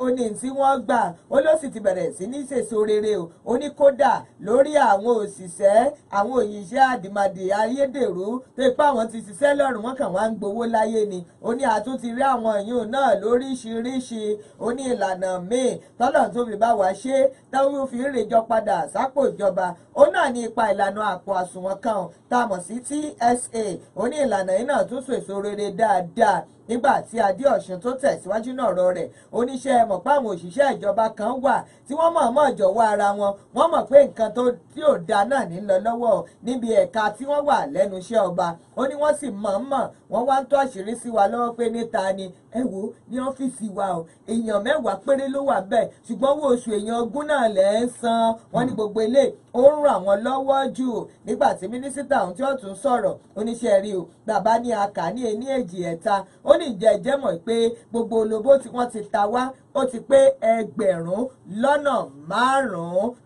ó ní tí wọ́n gbà ó ló sì ti bẹ̀rẹ̀ sí ní sèso rere o ó ní kódà lórí àwọn òṣìṣẹ́ àwọn òyìṣẹ́ àdìmàdì ayédèrú tó ipá àwọn ti ṣiṣẹ́ lọ́rùn wọn kàn wá ń gbowó láyé ni ó ní àtúntì rí àwọn èèyàn náà lóríṣiríṣi ó ní ìlànà míì tọ́lọ̀ tó fi bá wa ṣe táwọn fi ń rèjọ padà sápò ìjọba ó náà ní ipa ìlànà àpò àsùnwọ̀n kan tá a mọ̀ sí TSA ó ní ìlànà yìí náà tún sèso rere dáadáa nígbà tí Adéọ̀ṣun tó tẹ̀síwájú náà ọ̀rọ̀ rẹ̀ oníṣẹ́ mọ̀ pé àwọn òṣìṣẹ́ ìjọba kan wà tí wọ́n mọ̀ọ́mọ̀ jọ̀wọ́ ara wọn wọ́n mọ̀ pé nǹkan tí ò da náà ní lọ lọ́wọ́ níbi ẹ̀ka tí wọ́n wà lẹ́nu iṣẹ́ ọba ó ní wọ́n sì mọ̀ọ́mọ̀ wọ́n wá ń tó àṣírí sí wa lọ́wọ́ pé níta ni ẹ wò ní ọ́fíìsì wa o èèyàn 10 péré ló wà bẹ́ẹ̀ ṣùgbọ́n owó oṣù èèyàn 20 náà lẹ́ ń san wọ́n ní gbogbo ilé ó ń ràn wọ́n lọ́wọ́ jù nígbà tí mínísítà ohun tí ó tún sọ̀rọ̀ oníṣẹ́ rí o bàbá ní aka ní ení èjì ẹ̀ta ó ní ìjẹ́ mọ̀ pé gbogbo olóbó tí wọ́n ti ta wá ó ti pé 5,000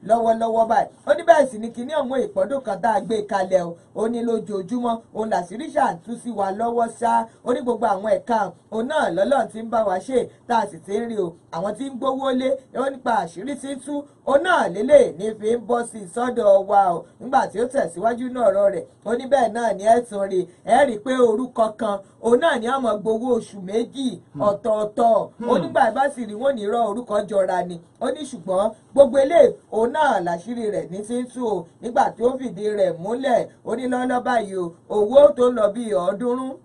lọ́wọ́lọ́wọ́ báyìí ó ní bẹ́ẹ̀ sì ni kíní ọ̀hún ìpọ́dún kan tá a gbé kalẹ̀ o ó ní lójoojúmọ́ òun làṣírí ṣàtú sí wa lọ́wọ́ ṣá ó ní gbogbo àwọn ẹ̀ka òun náà lọ́lọ́run ti ń bá wa ṣe tá a sì ti ń rí o àwọn tí ń gbówó lé ó nípa àṣírí tí ń tú ó náà lélẹ̀ ní fi ń bọ́ sí sọ́dọ̀ wa o nígbà tí ó tẹ̀síwájú náà ọ̀rọ̀ rẹ̀ ó ní bẹ́ẹ̀ náà ni ẹ tún rí ẹ rí i pé orúkọ kan òun náà ni ọmọ gbowó oṣù 2 ọ̀tọ̀ọ̀tọ̀ ó nígbà bá sì rí wọn ní irọ́ orúkọ jọra ni ó ní ṣùgbọ́n gbogbo eléyìí òun náà làṣírí rẹ̀ ní ti ń tú o nígbà tí ó fìdí rẹ̀ múlẹ̀ ó ní lọ́lọ́ báyìí o owó tó lọ bí 300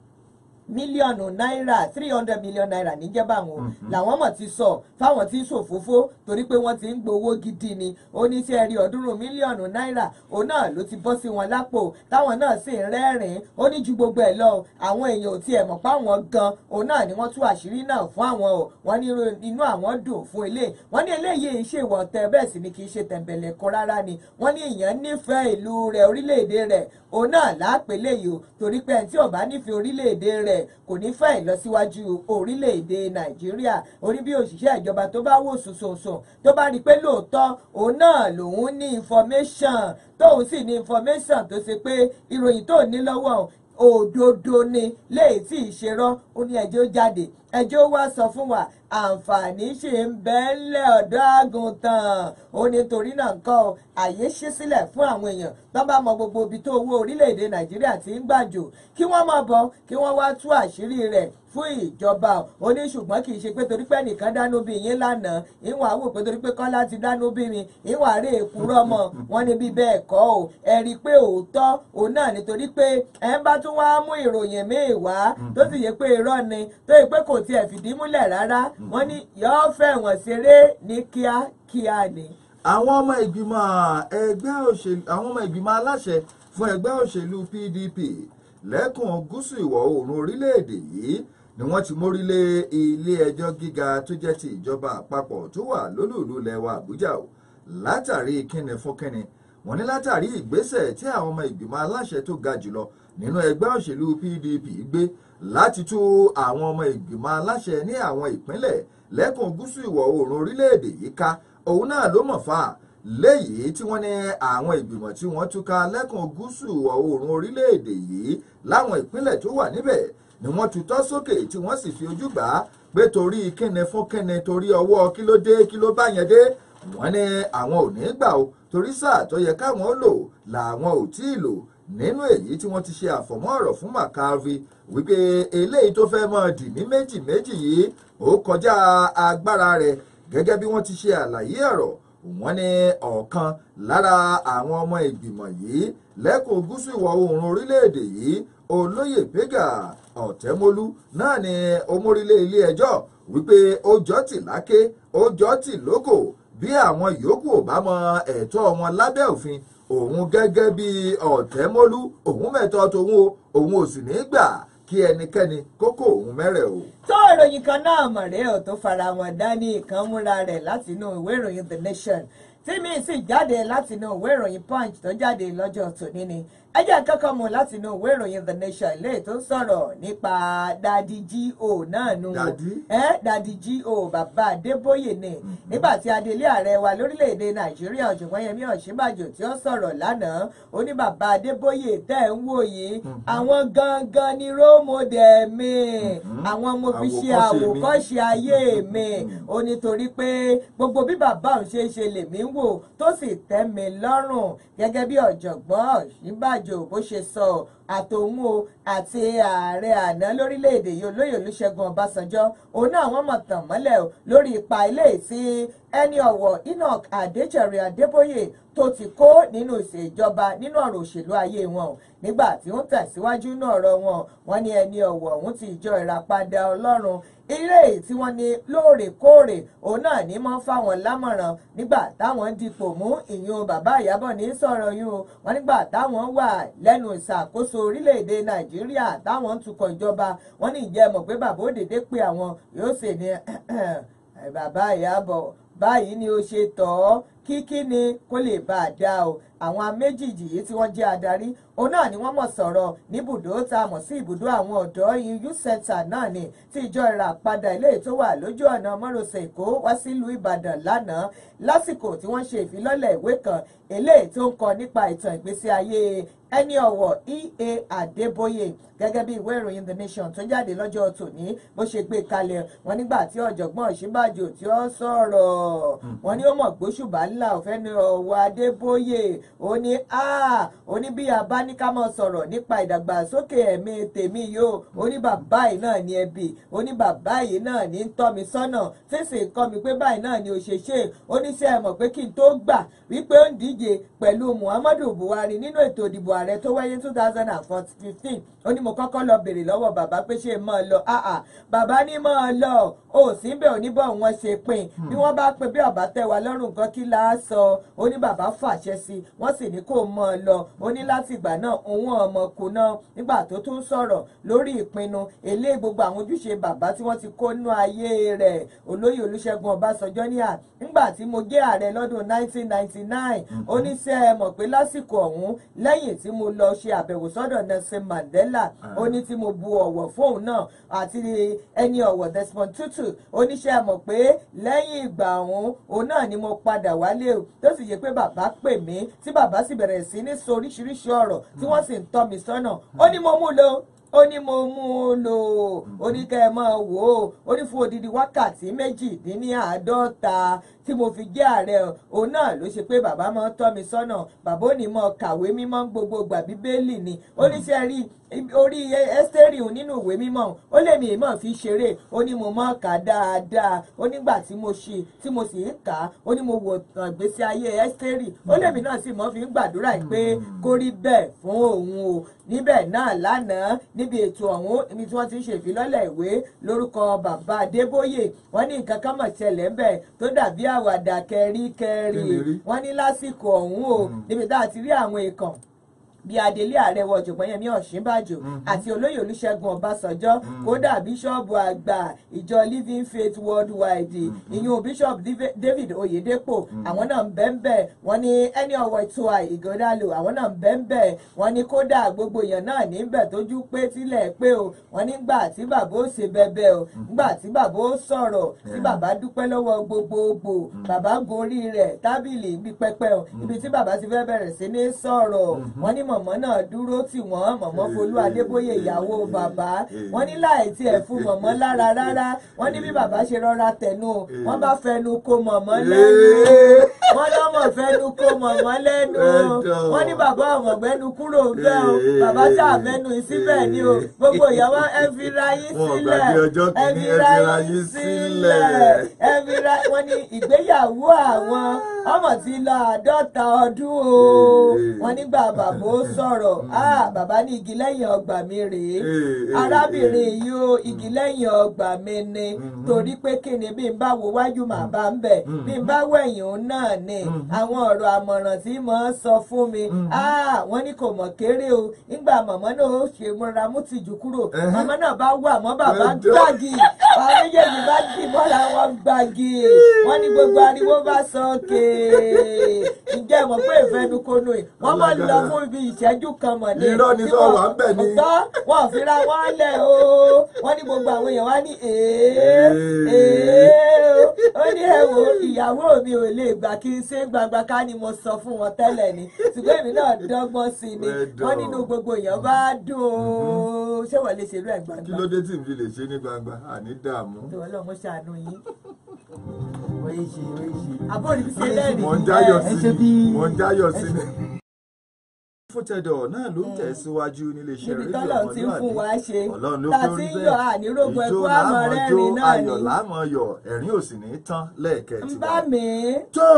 mílíọ̀nù náírà 300 million naira níjẹ́bà wọn làwọn mọ̀ ti sọ fáwọn tí ń ṣòfófó torí pé wọ́n ti ń gbowó gidi ni ó ní sí ẹ̀rí 300 mílíọ̀nù náírà òun náà ló ti bọ́ sí wọn lápò táwọn náà sì ń rẹ́rìn-ín ó ní ju gbogbo ẹ̀ lọ àwọn èèyàn ò tiẹ̀ mọ̀ páwọn gan òun náà ni wọ́n tú àṣírí náà fún àwọn o wọ́n ní inú àwọn dùn fún ilé wọ́n ní eléyìí ṣe ìwọ̀ntẹ́ bẹ́ẹ̀ sì ni kì í ṣe tẹ̀m̀bẹ̀lẹ̀kun rárá ni wọ́n ní èèyàn nífẹ̀ẹ́ ìlú rẹ̀ orílẹ̀-èdè rẹ̀ òun náà láàpẹ̀lẹ̀ yìí o torí pé ẹni tí ò bá nífẹ̀ẹ́ orílẹ̀-èdè rẹ̀ kò ní fẹ́ ìlọsíwájú orílẹ̀-èdè Nàìjíríà orí bí òṣìṣẹ́ ìjọba tó bá wò sùnsùnsùn tó bá rí i pé lóòótọ́ òun náà lòun ní information tóun sì ní information tó ṣe pé ìròyìn tó ní lọ́wọ́ òdodo ni léyìí tí ìṣerọ́ ó ní ẹjọ́ jáde ẹjọ́ wá sọ fún wa àǹfààní ṣe ń bẹ́ẹ̀lẹ̀ ọ̀dọ́ àgùntàn ó ní torí náà nǹkan àyè ṣí sílẹ̀ fún àwọn èèyàn tó bá mọ gbogbo ibi tó owó orílẹ̀-èdè Nàìjíríà ti ń gbàjò kí wọ́n má bọ̀ kí wọ́n wá tú àṣírí rẹ̀ fún ìjọba ó ní ṣùgbọ́n kì í ṣe pé torí pé nìkan dánú bí yín lánàá ìwọ̀n àwò pé torí pé Kọ́lá ti dánú bí mi ìwọ̀n àárẹ̀ èkúrọ́ mọ̀ wọ́n ní bí bẹ́ẹ̀ kọ́ o ẹ rí i pé òótọ́ òun náà nítorí pé ẹ ń bá tún wá mú ìròyìn míì wá tó sì yẹ pé irọ́ ni tó yẹ pé kò tiẹ̀ fìdí múlẹ̀ rárá wọ́n ní yóò fẹ̀wọ̀n ṣeré ní kíákíá ni. àwọn ọmọ ìgbìmọ̀ aláṣẹ fún ẹgbẹ́ òṣèlú PDP lẹ́kùn gúúsù ìwọ̀ oòrùn orílẹ̀-èdè yìí ni wọ́n ti mórí lé ilé ẹjọ́ gíga tó jẹ́ ti ìjọba àpapọ̀ tó wà lólùlú lẹ́wà Àbújá o látàrí kíni fún kíni wọ́n ní látàrí ìgbésẹ̀ tí àwọn ọmọ ìgbìmọ̀ aláṣẹ tó ga jùlọ nínú ẹgbẹ́ òṣèlú PDP gbé láti tú àwọn ọmọ ìgbìmọ̀ aláṣẹ ní àwọn ìpínlẹ̀ lẹ́kùn gúúsù ìwọ̀ oòrùn orílẹ̀-èdè yìí ká òun náà ló mọ̀ fà léyìí tí wọ́n ní àwọn ìgbìmọ̀ tí wọ́n túká lẹ́kùn gúúsù ìwọ̀ oòrùn orílẹ̀-èdè yìí láwọn ìpínlẹ̀ tó wà níbẹ̀ ni wọ́n tutọ́ sókè tí wọ́n sì fi ojú gbà á pé torí kíni fún kíni torí ọwọ́ kí ló dé kí ló bá yẹn dé wọ́n ní àwọn ò ní gbà o torí sáà tó yẹ káwọn lò làwọn ò tí ì lò nínú èyí tí wọ́n ti ṣe àfọ̀mọ́ ọ̀rọ̀ fún McCarthy wípé eléyìí tó fẹ́ mọ́ dì ní méjì yìí ó kọjá agbára rẹ̀ gẹ́gẹ́ bí wọ́n ti ṣe àlàyé ọ̀rọ̀ wọ́n ní ọ̀kan lára àwọn ọmọ ìgbìmọ̀ yìí lẹ́kùn gúúsù ìwọ̀ oòrùn orílẹ̀-èdè yìí olóyè Pega Ọ̀tẹ́mọ́lú náà ni ó mórílé ilé ẹjọ́ wípé ó jọ́ tì láké ó jọ́ tì lóko bí àwọn yòókù ò bá mọ ẹ̀tọ́ wọn lábẹ́ òfin òun gẹ́gẹ́ bí Ọ̀tẹ́mọ́lú òun mẹ́tọ́ tòun òun ò sì ní gbà kí ẹnikẹ́ni kókó òun mẹ́rẹ̀ o. tó ìròyìn kan náà mọ̀rẹ́ ò tó fara wọn dání ìkan múra rẹ̀ láti inú ìwé ìròyìn The Nation tí mi sì jáde láti inú ìwé ìròyìn Punch tó jáde lọ́jọ́ tòní ni ẹ jẹ́ kọ́kọ́ mú láti inú ìwé ìròyìn The Nation léè tó ń sọ̀rọ̀ nípa Daddy G.O. náà nù Daddy G.O. bàbá Adébóyè ni nígbà tí adelé ààrẹ wa lórílẹ̀‐èdè Nàìjíríà ọ̀jọ̀gbọ́n Yẹmí Ọ̀ṣínbàjò tí ó sọ̀rọ̀ lánàá ó ní bàbá Adébóyè tẹ́ ń wò yìí àwọn gangan ni role model mi àwọn mo fi ṣe àwòkọ́ṣe ayé mi ó nítorí pé gbogbo bí bàbá òun ṣe lèmi ń wò tó sì tẹ́ mi lọ́rùn gẹ́gẹ́ bí ọ̀jọ̀gbọ́n Ọ̀ṣínbàjò bó ṣe sọ àtòun o àti ààrẹ àná lórílẹ̀‐èdè yìí olóyè Olúṣẹ́gun Ọbásanjọ́ òun náà wọ́n mọ̀ tàn mọ́lẹ̀ lórí ipa ilé tí ẹni ọ̀wọ̀ Enoch Adéjàre Adébóyè tó ti kó nínú ìṣèjọba nínú ọ̀rọ̀ òṣèlú ayé wọn nígbà tí ó ń tẹ̀síwájú náà ọ̀rọ̀ wọn ní ẹni ọ̀wọ̀ òun ti ìjọ ìràpadà Ọlọ́run ilé tí wọ́n ní lóòrèkóòrè òun náà ní mọ́ fáwọn lámọ̀ràn nígbà táwọn dipò mú ìyún bàbá Ìyábọ̀ ní sọ̀rọ̀ yún o wọ́n nígbà táwọn wà lẹ́nu ìṣàkóso orílẹ̀-èdè Nàìjíríà táwọn ń tukọ̀ ìjọba wọ́n ní ìjẹ́ mọ̀ pé bàbá òdèdè pé àwọn yóò ṣe ní bàbá Ìyábọ̀ báyìí ni ó ṣe tọ̀ ọ́ kíkí ni kó lè bá a dá o àwọn méjìjì yìí tí wọ́n jẹ́ adarí òun náà ni wọ́n mọ̀ sọ̀rọ̀ níbùdó tá a mọ̀ sí ibùdó àwọn ọ̀dọ́ youth center náà ni tí ìjọ ìràpadà ilé tó wà lójú ọ̀nà mọ́rọ̀sẹ̀ Èkó wá sílùú Ìbàdàn lánàá lásìkò tí wọ́n ṣe ìfilọ́lẹ̀ ìwé kan eléyìí tó ń kọ nípa ìtàn ìgbésí ayé ẹni ọ̀wọ̀ E.A. Adébóyè gẹ́gẹ́ bí ìwé ìròyìn The Nation tó jáde lọ́jọ́ tòní bó ṣe gbé kalẹ̀ wọn nígbà tí ọ̀jọ̀gbọ́n Ọ̀ṣínbàjò tí ó sọ̀rọ̀ wọn ni ó mọ̀ gbóṣùbà ńlá ọ̀fẹ́ni ọ̀wọ̀ Adébóyè ó ní bí abá ní ká máa sọ̀rọ̀ nípa ìdàgbàsókè ẹ̀mí tèmi yóò ó ní bàbá yìí náà ní ẹbí ó ní bàbá yìí náà ní ń tọ́ mi sọ́nà fèsì kọ́ mi pé báyìí náà ni ó ṣe ṣe ó ní ṣe mọ̀ pé kí n tó gbà wípé ó ń díje pẹ̀lú Muhammadu Buhari nínú ètò ìdìbò ààrẹ tó wáyé 2015 ó ní mo kọ́kọ́ lọ bèrè lọ́wọ́ bàbá pé ṣé mọ́ ọ lọ bàbá ní mọ́ ọ lọ ó sì ń bẹ̀ ò ní bọ̀ wọ́n ṣe pín bí wọ́n bá pín bí ọ̀bá tẹ́ wa lọ́rùn kan kí la sọ ó ní bàbá fàṣẹ sí wọ́n sì ní kó mọ́ ọ lọ ó ní láti ìgbà náà òun ọmọkùnrin nígbà tó tún sọ̀rọ̀ lórí ìpinnu èlé gbogbo àwọn ojúṣe bàbá tí wọ́n ti kó nú ayé rẹ̀ olóyè Olúṣẹ́gun Ọbásanjọ́ ní nígbà tí mo jẹ́ ààrẹ lọ́dún 1999 ó ní ṣé ẹ mọ̀ pé lásìkò ọ̀hún lẹ́yìn tí mo lọ ṣe àbẹ̀wò sọ́dọ̀ Nelson Mandela ó ní tí mo bu ọ̀wọ̀ fóun náà àti ẹni ọ̀wọ̀ Desmond Tutu ó ní ṣé ẹ mọ̀ pé lẹ́yìn ìgbà ọ̀hún òun náà ni mo padà wálé o tó sì yẹ pé bàbá pè mí tí bàbá sì bẹ̀rẹ̀ sí ní sọ oríṣiríṣi ọ̀rọ̀ tí wọ́n sì ń tọ́ mi sọ́nà ó ní mo mú lò ó ní mo mú un lò ó ní kẹ́ ẹ máa wò ó ní fún odidi wákàtí 48 tí mo fi jẹ́ ààrẹ òun náà ló ṣe pé bàbá máa ń tọ́ mi sọ́nà bàbá ò ní mọ kàwé mímọ́ gbogbo gbà Bíbélì ni ó ní ṣe rí orí Ẹ́sítérì nínú ìwé mímọ́ ó lè mi ìmọ̀ fi ṣeré ó ní mo máa kà dáadáa ó nígbà tí mo sì ń kà á ó ní mo wò ìgbésí ayé Ẹ́sítérì ó lè mi náà sì mọ́ fi ń gbàdúrà pé kó rí bẹ́ẹ̀ fún òun o níbẹ̀ náà lánàá níbi ètò ọ̀hún ibi tí wọ́n ti ń ṣe ìfilọ́lẹ̀ ìwé lórúkọ bàbá Adébóyè wọ́n ní nǹkan kan mọ̀ ṣẹlẹ̀ ń bẹ̀ tó dàbí àwàdà kẹríkẹrí wọ́n ní lásìkò ọ̀hún o níbi tá a ti rí àwọn èèkàn bí adelé ààrẹ wọ ọ̀jọ̀gbọ́n Yẹmí Ọ̀ṣínbàjò àti olóyè Olúṣẹ́gun Ọbásanjọ́ kódà bíṣọ́ọ̀bù àgbà ìjọ Living Faith Worldwide ìyún bíṣọ́ọ̀bù David Oyedepo àwọn náà ń bẹ́ńbẹ́ wọ́n ní ẹni ọ̀wọ̀ ìtura Ìgòdàlò àwọn náà ń bẹ́ńbẹ́ wọ́n ní kódà gbogbo èèyàn náà níbẹ̀ tójú pé tílẹ̀ pé o wọ́n nígbà tí bàbá ó ṣe bẹ́bẹ́ o nígbà tí bàbá ó sọ̀rọ̀ tí bàbá dúpẹ́ lọ́wọ́ gbogbogbò bàbá gorí rẹ̀ tábìlì ibi pẹpẹ o ibi tí bàbá ti fẹ́ bẹ̀rẹ̀ sí ní sọ̀rọ̀ wọ́n ní mọ̀mọ́ náà dúró tì wọ́n mọ̀mọ́ Folú Adébóyè ìyàwó bàbá wọ́n ní láì tiẹ̀ fún mọ̀mọ́ lára rárá wọ́n ní bí bàbá ṣe rọra tẹ̀nu wọ́n bá fẹnu kò mọ̀mọ́ lẹ́nu wọ́n lọ́mọ̀ fẹnu kò mọ̀mọ́ lẹ́nu wọ́n ní bàbá ọ̀mọ̀gbẹ́nu kúrò bẹ́ẹ̀ o bàbá tá a mẹ́nu síbẹ̀ ni o gbogbo ìyàwó ẹ fi ra yín sílẹ̀ ẹ fi ra yín sílẹ̀ ẹ wọ́n ní ìgbéyàwó àwọn ọmọ ti lọ 50 ọdún o. Wọ́n nígbà bàbá ó sọ̀rọ̀ bàbá ní igi lẹ́yìn ọgbà mi rèé. Arábìnrin yìí ó igi lẹ́yìn ọgbà mi ni torí pé kíni bí n bá wo wájú màá bá ń bẹ̀ bí n bá wẹ̀yìn òun náà ni àwọn ọ̀rọ̀ àmọ̀ràn tí mo ń sọ fún mi wọ́n ní kò mọ̀ kéré o nígbà màmá náà ó ṣe múra mú tìjú kúrò màmá náà bá wà mọ́ bàbá gbági àwọn méjèèjì bá dì mọ́ra wọn gbági wọ́n ní gbogbo ariwo bá sókè ǹjẹ́ mọ̀ pé ìfẹnukonu yìí wọ́n máa ń lọ fún ibi ìṣẹ́jú kan mọ̀ ní irọ́ ni sọ wà ń bẹ̀ ni wọ́n fira wọ́n lẹ̀ o wọ́n ní gbogbo àwọn èèyàn wá ní ó ní ẹ wo ìyàwó mi ò lè gbà kí n ṣe gbangba ká ni mo sọ fún wọn tẹ́lẹ̀ ni ṣùgbọ́n èmi náà dọ́gbọ́n sí ni wọ́n nínú gbogbo èèyàn bá dùn ó ṣé wọ́n lè ṣerú ẹ̀ gbangba. kí ló dé tí n fi lè ṣe ní gbangba àní dààmú. ìwọ lọ́mọ ṣàánú yín. àbọ̀ òní fi ṣe lẹ́rìí. mo ń jáyọ̀ sí ni. Fótẹ́dọ̀ náà ló ń tẹ̀síwájú nílé iṣẹ́ rédíò Ọmọlúwàbí ti ń fún wa ṣe Ọlọ́run ló fi orí bẹ́ẹ̀ ìjó lámọ̀jó ayọ̀ lámọ̀yọ̀ ẹ̀rín ò sì ní tán lẹ́ẹ̀kẹ́ ti bá mi. tó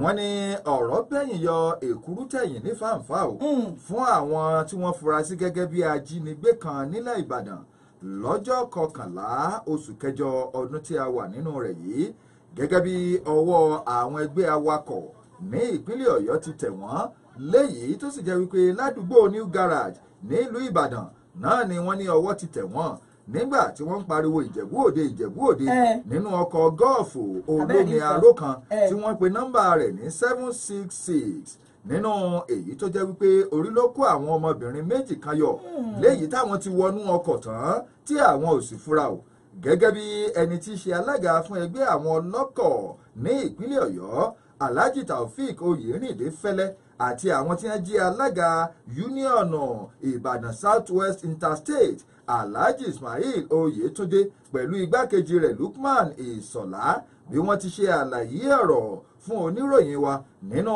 wọ́n ní ọ̀rọ̀ bẹ́yìn yọ èkúrú tẹ̀yìn ní fàǹfà o fún àwọn tí wọ́n fura sí gẹ́gẹ́ bí ajínigbé kan nílẹ̀ Ìbàdàn lọ́jọ́ 11 oṣù kẹjọ ọdún tí a wà nínú rẹ̀ yìí gẹ́gẹ́ bí ọwọ́ àwọn ẹgbẹ́ awakọ̀ ní ìpínlẹ̀ Ọ̀yọ́ ti tẹ̀ wọ́n léyìí tó sì jẹ́ wípé ládùúgbò New Garage nílùú Ìbàdàn náà ni wọ́n ní ọwọ́ ti tẹ̀ wọ́n nígbà tí wọ́n ń pariwo Ìjẹ̀bú Òde nínú ọkọ̀ gọ́ọ̀fù olómi aró kan tí wọ́n pe nọ́mbà rẹ̀ ní 766 nínú èyí tó jẹ́ wípé orí ló kó àwọn ọmọbìnrin méjì kan yọ léyìí táwọn ti wọnú ọkọ̀ tán tí àwọn ò sì fura o gẹ́gẹ́ bí ẹni tí í ṣe alága fún ẹgbẹ́ àwọn ọlọ́kọ̀ ní ìpínlẹ̀ Ọ̀yọ́ Alhaji Taofik Oyèrìndé Fẹ́lẹ́ àti àwọn tí wọ́n jẹ́ alága Union Ìbàdàn South West Interstate Alhaji Ismail Oyetunde pẹ̀lú igbákejì rẹ̀ Lukman Ìsọ̀lá bí wọ́n ti ṣe àlàyé ọ̀rọ̀ fún oníròyìn wa nínú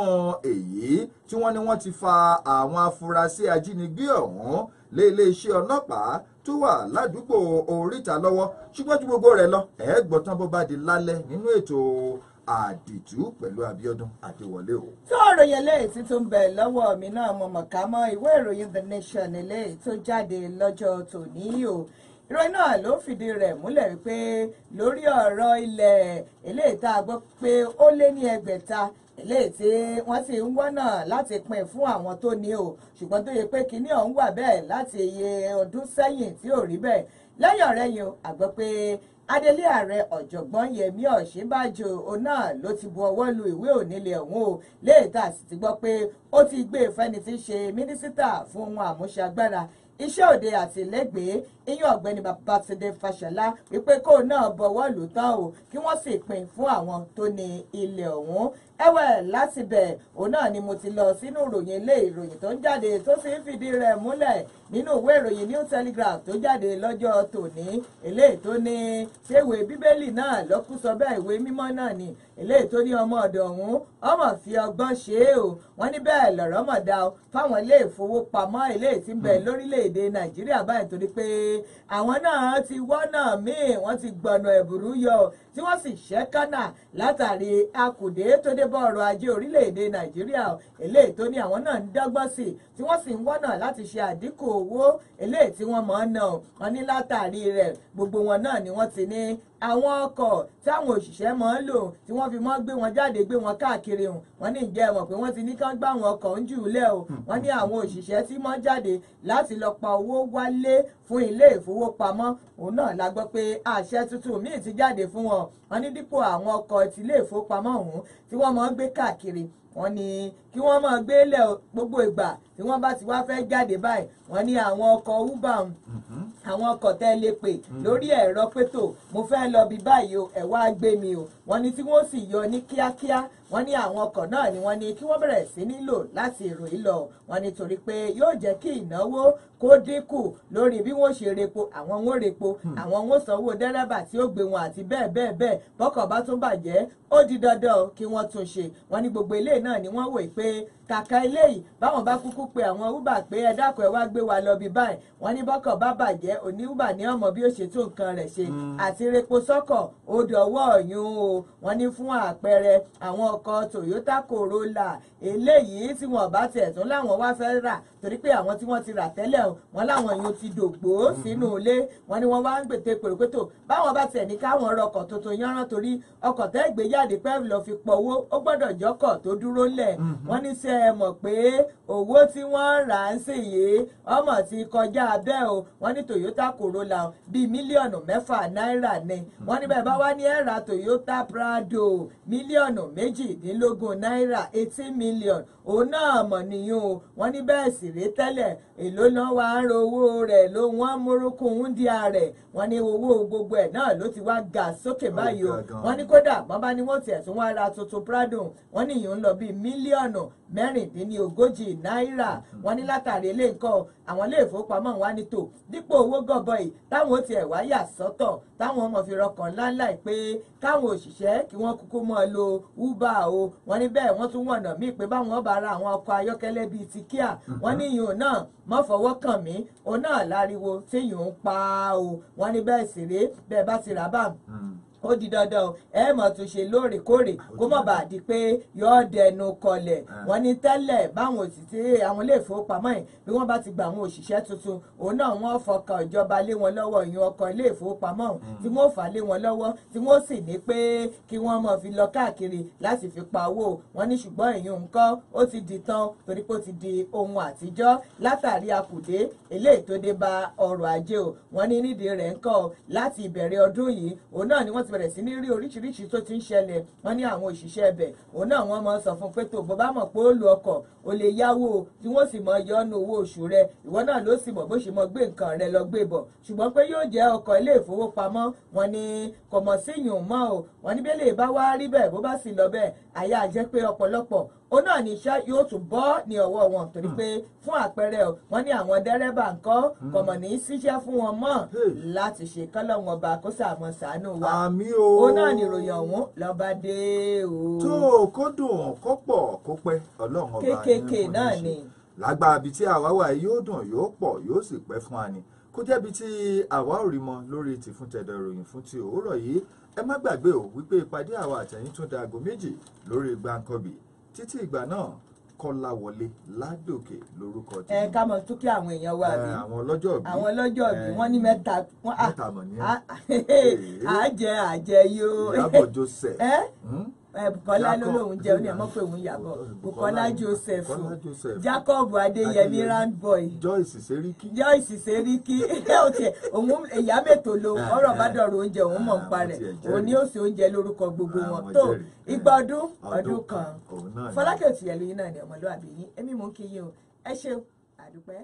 èyí tí wọ́n ní wọ́n ti fa àwọn afurasí ajínigbé ọ̀hún lé iléeṣẹ́ ọlọ́pàá tó wà ládùúgbò Oríta lọ́wọ́ ṣùgbọ́n ju gbogbo rẹ̀ lọ gbọ́tán bó bá di lálẹ́ nínú ètò àdìtú pẹ̀lú Abíọ́dún Adéwọlé o. tó ìròyìn eléyìí tí tó ń bẹ lọ́wọ́ mi náà mo mọ̀ ká mọ́ ìwé ìròyìn The Nation eléyìí tó jáde lọ́jọ́ tòní o ìròyìn náà ló fìdí rẹ̀ múlẹ̀ wípé lórí ọ̀rọ̀ ilẹ̀ eléyìí tá a gbọ́ pé ó lé ní 600 eléyìí tí wọ́n sì ń wọ́nà láti pín fún àwọn tó ní o ṣùgbọ́n tó yẹ pé kinní ọ̀hún wà bẹ́ẹ̀ láti iye ọdún sẹ́yìn tí ò rí bẹ́ẹ̀ lẹ́yìn ọ̀rẹ́yìn o àgbọ́ pé Adélé ààrẹ ọ̀jọ̀gbọ́n Yẹmí Ọ̀ṣínbàjò òun náà ló ti bu ọwọ́ lu ìwé onílé ọ̀hún o léètà sì ti gbọ́ pé ó ti gbé fẹ́ni tí í ṣe mínísítà fún ohun àmúṣagbára iṣẹ́ òde àti ìlẹ́gbẹ̀ẹ́ iyún ọ̀gbẹ́ni Babátúndé Fáṣọlá wípé kó náà bọ̀wọ́ lù tán o kí wọ́n sì pín fún àwọn tó ní ilẹ̀ ọ̀hún ẹ̀wẹ̀ láti bẹ̀ òun náà ni mo ti lọ sínú ìròyìn ilé ìròyìn tó ń jáde tó sì ń fìdí rẹ̀ múlẹ̀ nínú ìwé ìròyìn New Telegraph tó jáde lọ́jọ́ tòní eléyìí tó ní ṣéwèé bíbélì náà lọ́kù sọ bẹ́ẹ̀ ìwé mímọ́ náà ni eléyìí tó ní ọmọ ọ̀dọ̀ ọ̀hún ọmọ fi ọgbọ́n ṣe é o wọ́n ní bẹ́ẹ̀ lọ̀rọ̀ mọ̀ dá o fáwọn ilé ìfowópamọ́ eléyìí tí ń bẹ lórílẹ̀‐èdè Nàìjíríà báyìí torí pé àwọn náà ti wọ́nà míì wọ́n ti gbọ̀nà ẹ̀bùrú yọ tí wọ́n sì ṣẹ́ kánà látàrí akùdé tó dé bọ́ ọrọ̀ ajé orílẹ̀-èdè Nàìjíríà eléyìí tó ní àwọn náà ń dọ́gbọ́n sí tí wọ́n sì ń wọ́nà láti ṣe àdínkù owó eléyìí tí wọ́n mọ̀ ọ́n náà wọ́n ní látàrí rẹ̀ gbogbo wọn náà ni wọ́n ti ní àwọn ọkọ̀ táwọn òṣìṣẹ́ máa ń lò tí wọ́n fi máa ń gbé wọn jáde gbé wọn káàkiri hùn wọ́n ní ìjẹ́ mọ̀ pé wọ́n ti ní kán gbá àwọn ọkọ̀ ń jù lẹ̀ o wọ́n ní àwọn òṣìṣẹ́ tí máa ń jáde láti lọ pa owó wálé fún ilé ìfowópamọ́ òun náà la gbọ́ pé àṣẹ tuntun míì ti jáde fún wọn wọ́n ní dípò àwọn ọkọ̀ ti ilé ìfowópamọ́ ọ̀hún tí wọ́n máa ń gbé káàkiri wọ́n ní kí wọ́n máa gbé lẹ̀ gbogbo ìgbà tí wọ́n bá ti wá fẹ́ jáde báyìí wọ́n ní àwọn ọkọ̀ Uber àwọn ọkọ̀ tẹ́ lè pè lórí ẹ̀rọ pétò mo fẹ́ lọ bí báyìí o ẹ̀ wá gbé mi o wọ́n ní tí wọ́n sì yọ ní kíákíá wọ́n ní àwọn ọkọ̀ náà ni wọ́n ní kí wọ́n bẹ̀rẹ̀ sí nílò láti èrò yìí lọ wọ́n ní torí pé yóò jẹ́ kí ìnáwó kó dínkù lórí bí wọ́n ṣe repo àwọn wọn repo àwọn wọn sanwó dẹ́rẹ́bà tí ó gbé wọn àti bẹ́ẹ̀ bẹ́ẹ̀ bẹ́ẹ̀ bọ́kọ̀ bá tún bàjẹ́ ó di dandan kí wọ́n tún ṣe wọ́n ní gbogbo ilé náà ni wọ́n wò pé pé kàkà eléyìí báwọn bá kúkú pe àwọn uber pé ẹ dákun ẹ wá gbé wa lọ bí báyìí wọ́n ní bọ́kọ̀ bá bàjẹ́ òní uber ní ọmọ bí ó ṣe tún nǹkan rẹ̀ ṣe àti repo sọ́kọ̀ ó dọ̀wọ́ ọ̀yún o wọ́n ní fún àpẹẹrẹ àwọn ọkọ̀ Toyota Corolla eléyìí tí wọ́n bá tiẹ̀ tún láwọn wá fẹ́ rà torí pé àwọn tí wọ́n ti rà tẹ́lẹ̀ wọ́n láwọn èèyàn ti dògbò sínú ilé wọ́n ní wọ́n wá ń gbètè pèrèpétò báwọn bá tiẹ̀ ní káwọn rọkọ̀ tuntun yánrán torí ọkọ̀ tẹ́ gbé jáde pẹ́ lọ fi pọ̀wó ó gbọ́dọ̀ jọ́kọ̀ tó dúró lẹ̀ wọ́n ní ṣe é mọ̀ pé owó tí wọ́n rà ń sè yé ọmọ ti kọjá abẹ́ o wọ́n ní Toyota Corolla bíi mílíọ̀nù 6 náírà ni wọ́n ní bẹ́ẹ̀ bá wá ní ẹ̀rà Toyota Prado mílíọ̀nù 18 náírà 18 million òun náà mọ̀ nìyẹn o wọ́n ní bẹ́ẹ̀ sì rèé tẹ́lẹ̀ èló náà wá ń ro owó rẹ̀ ló wọ́n múrúkú ń di ààrẹ wọ́n ní owó gbogbo ẹ̀ náà ló ti wá ga sókè báyìí o wọ́n ní kódà wọ́n bá ní wọ́n tiẹ̀ tún wá ra tuntun Prado wọ́n ní ìyẹn ń lọ bíi mílíọ̀nù 16 náírà wọ́n ní látàrí ilé nǹkan àwọn ilé ìfowópamọ́ wa ní tò dípò owó gọbọi táwọn ó tiẹ̀ wá yà sọ́tọ̀ táwọn ọmọ fi rọkàn ńláńlá pé káwọn òṣìṣẹ́ kí wọ́n kúkú mọ́ lo Uber o wọ́n ní bẹ́ẹ̀ wọ́n tún wọ̀nà míì pé báwọn bá ra àwọn ọkọ̀ ayọ́kẹ́lẹ́ bíi ti Kia wọ́n ní ìyún náà mọ́ fọwọ́ kàn mí òun náà láriwo tí ìyún ń pa o wọ́n ní bẹ́ẹ̀ sì rèé bẹ́ẹ̀ bá ti rà bá ó di dandan o ẹ mọ̀ tún ṣe lóòrèkóòrè kó mọ̀ bá di pé yọ̀ọ́ dẹnu kọlẹ̀ wọ́n ní tẹ́lẹ̀ báwọn òṣìṣẹ́ àwọn ilé ìfowópamọ́ yìí bí wọ́n bá ti gba àwọn òṣìṣẹ́ tuntun òun náà wọ́n fọkàn ìjọba lé wọn lọ́wọ́ ìyún ọkọ̀ ilé ìfowópamọ́ tí wọ́n fà lé wọn lọ́wọ́ tí wọ́n sì ní pé kí wọ́n mọ̀ fi lọ káàkiri láti fi pa owó wọn ní ṣùgbọ́n ìyún nǹkan ó ti di tán torí pé ó ti di ohun àtijọ́ látàrí akùdé eléyìí tó dé bá ọrọ̀ ajé o wọ́n ní nídìí rẹ̀ ń kọ́ láti ìbẹ̀rẹ̀ ọdún yìí òun náà ni wọ́n ti bẹ̀rẹ̀ sí ní rí oríṣiríṣi tó ti ń ṣẹlẹ̀ wọ́n ní àwọn òṣìṣẹ́ ẹbẹ̀ òun náà wọ́n máa sọ fún pé tó bó bá mọ̀ pé ó lu ọkọ̀ ó lè yáwó tí wọ́n sì mọ yọ́nú owó oṣù rẹ̀ ìwọ náà ló sì mọ̀ bó ṣe mọ gbé nǹkan rẹ̀ lọ gbé bọ̀ ṣùgbọ́n pé yóò jẹ́ ọkọ̀ ilé ìfowópamọ́ wọ́n ní kò mọ̀ sí yùn mọ́ o wọ́n ní bí lè bá wá rí bẹ́ẹ̀ bó bá sì lọ bẹ́ẹ̀ àyà jẹ́ pé ọ̀pọ̀lọpọ̀ ó náà ní iṣẹ́ yóò tún bọ́ ní ọwọ́ wọn torí pé fún àpẹẹrẹ o wọ́n ní àwọn dẹ́rẹ́bà ńkọ́ kọ̀mọ̀ ní síṣẹ́ fún wọn mọ́ láti ṣe kọ́lọ́wọ́n ọba kó sàmọ́ sàánú wa àmì o ó náà ní ìròyìn ọ̀hún lọ́ba dé o. tó o kó dùn kó pọ̀ kó pẹ́ ọlọ́run ọba kékèké náà ni. lágbára ibi tí àwa wà yóò dùn yóò pọ̀ yóò sì pẹ́ fún wa ni kó jẹ́bi tí àwa ò rí mọ lórí ti fún tẹ̀dọ̀ ìròyìn fún ti òwúrọ̀ yìí ẹ má gbàgbé o wípé ìpàdé àwa àtẹ̀yìn tún da aago 2 lórí Gbáǹkọ́bì títí ìgbà náà Kọ́láwọlé Ládòkè lórúkọ tí. ká mọ̀ tún kí àwọn èèyàn wà bí. àwọn ọlọ́jọ́ bí. àwọn ọlọ́jọ́ bí wọ́n ní mẹ́ta. mẹ́ta mọ̀ ní àjẹ yóò. Ìyábọ̀ Joseph. Bukola ló lóun jẹ oní ẹmọ pé òun yàbọ̀ Bukola Joseph Jacob Adéyẹmí Roundboy Joyce Seriki òun ìyá mẹ́tò lo ọ̀rọ̀ bá dọ̀rọ̀ oúnjẹ òun mọ̀ ń parẹ̀ òun ni ó sì oúnjẹ lórúkọ gbogbo wọn tó igba ọdún kan Fọlákẹ́ Òtìyẹlú yín náà ni ọmọlúwàbí yín èmi mò ń kí yín o ẹ ṣeun àdúpẹ́.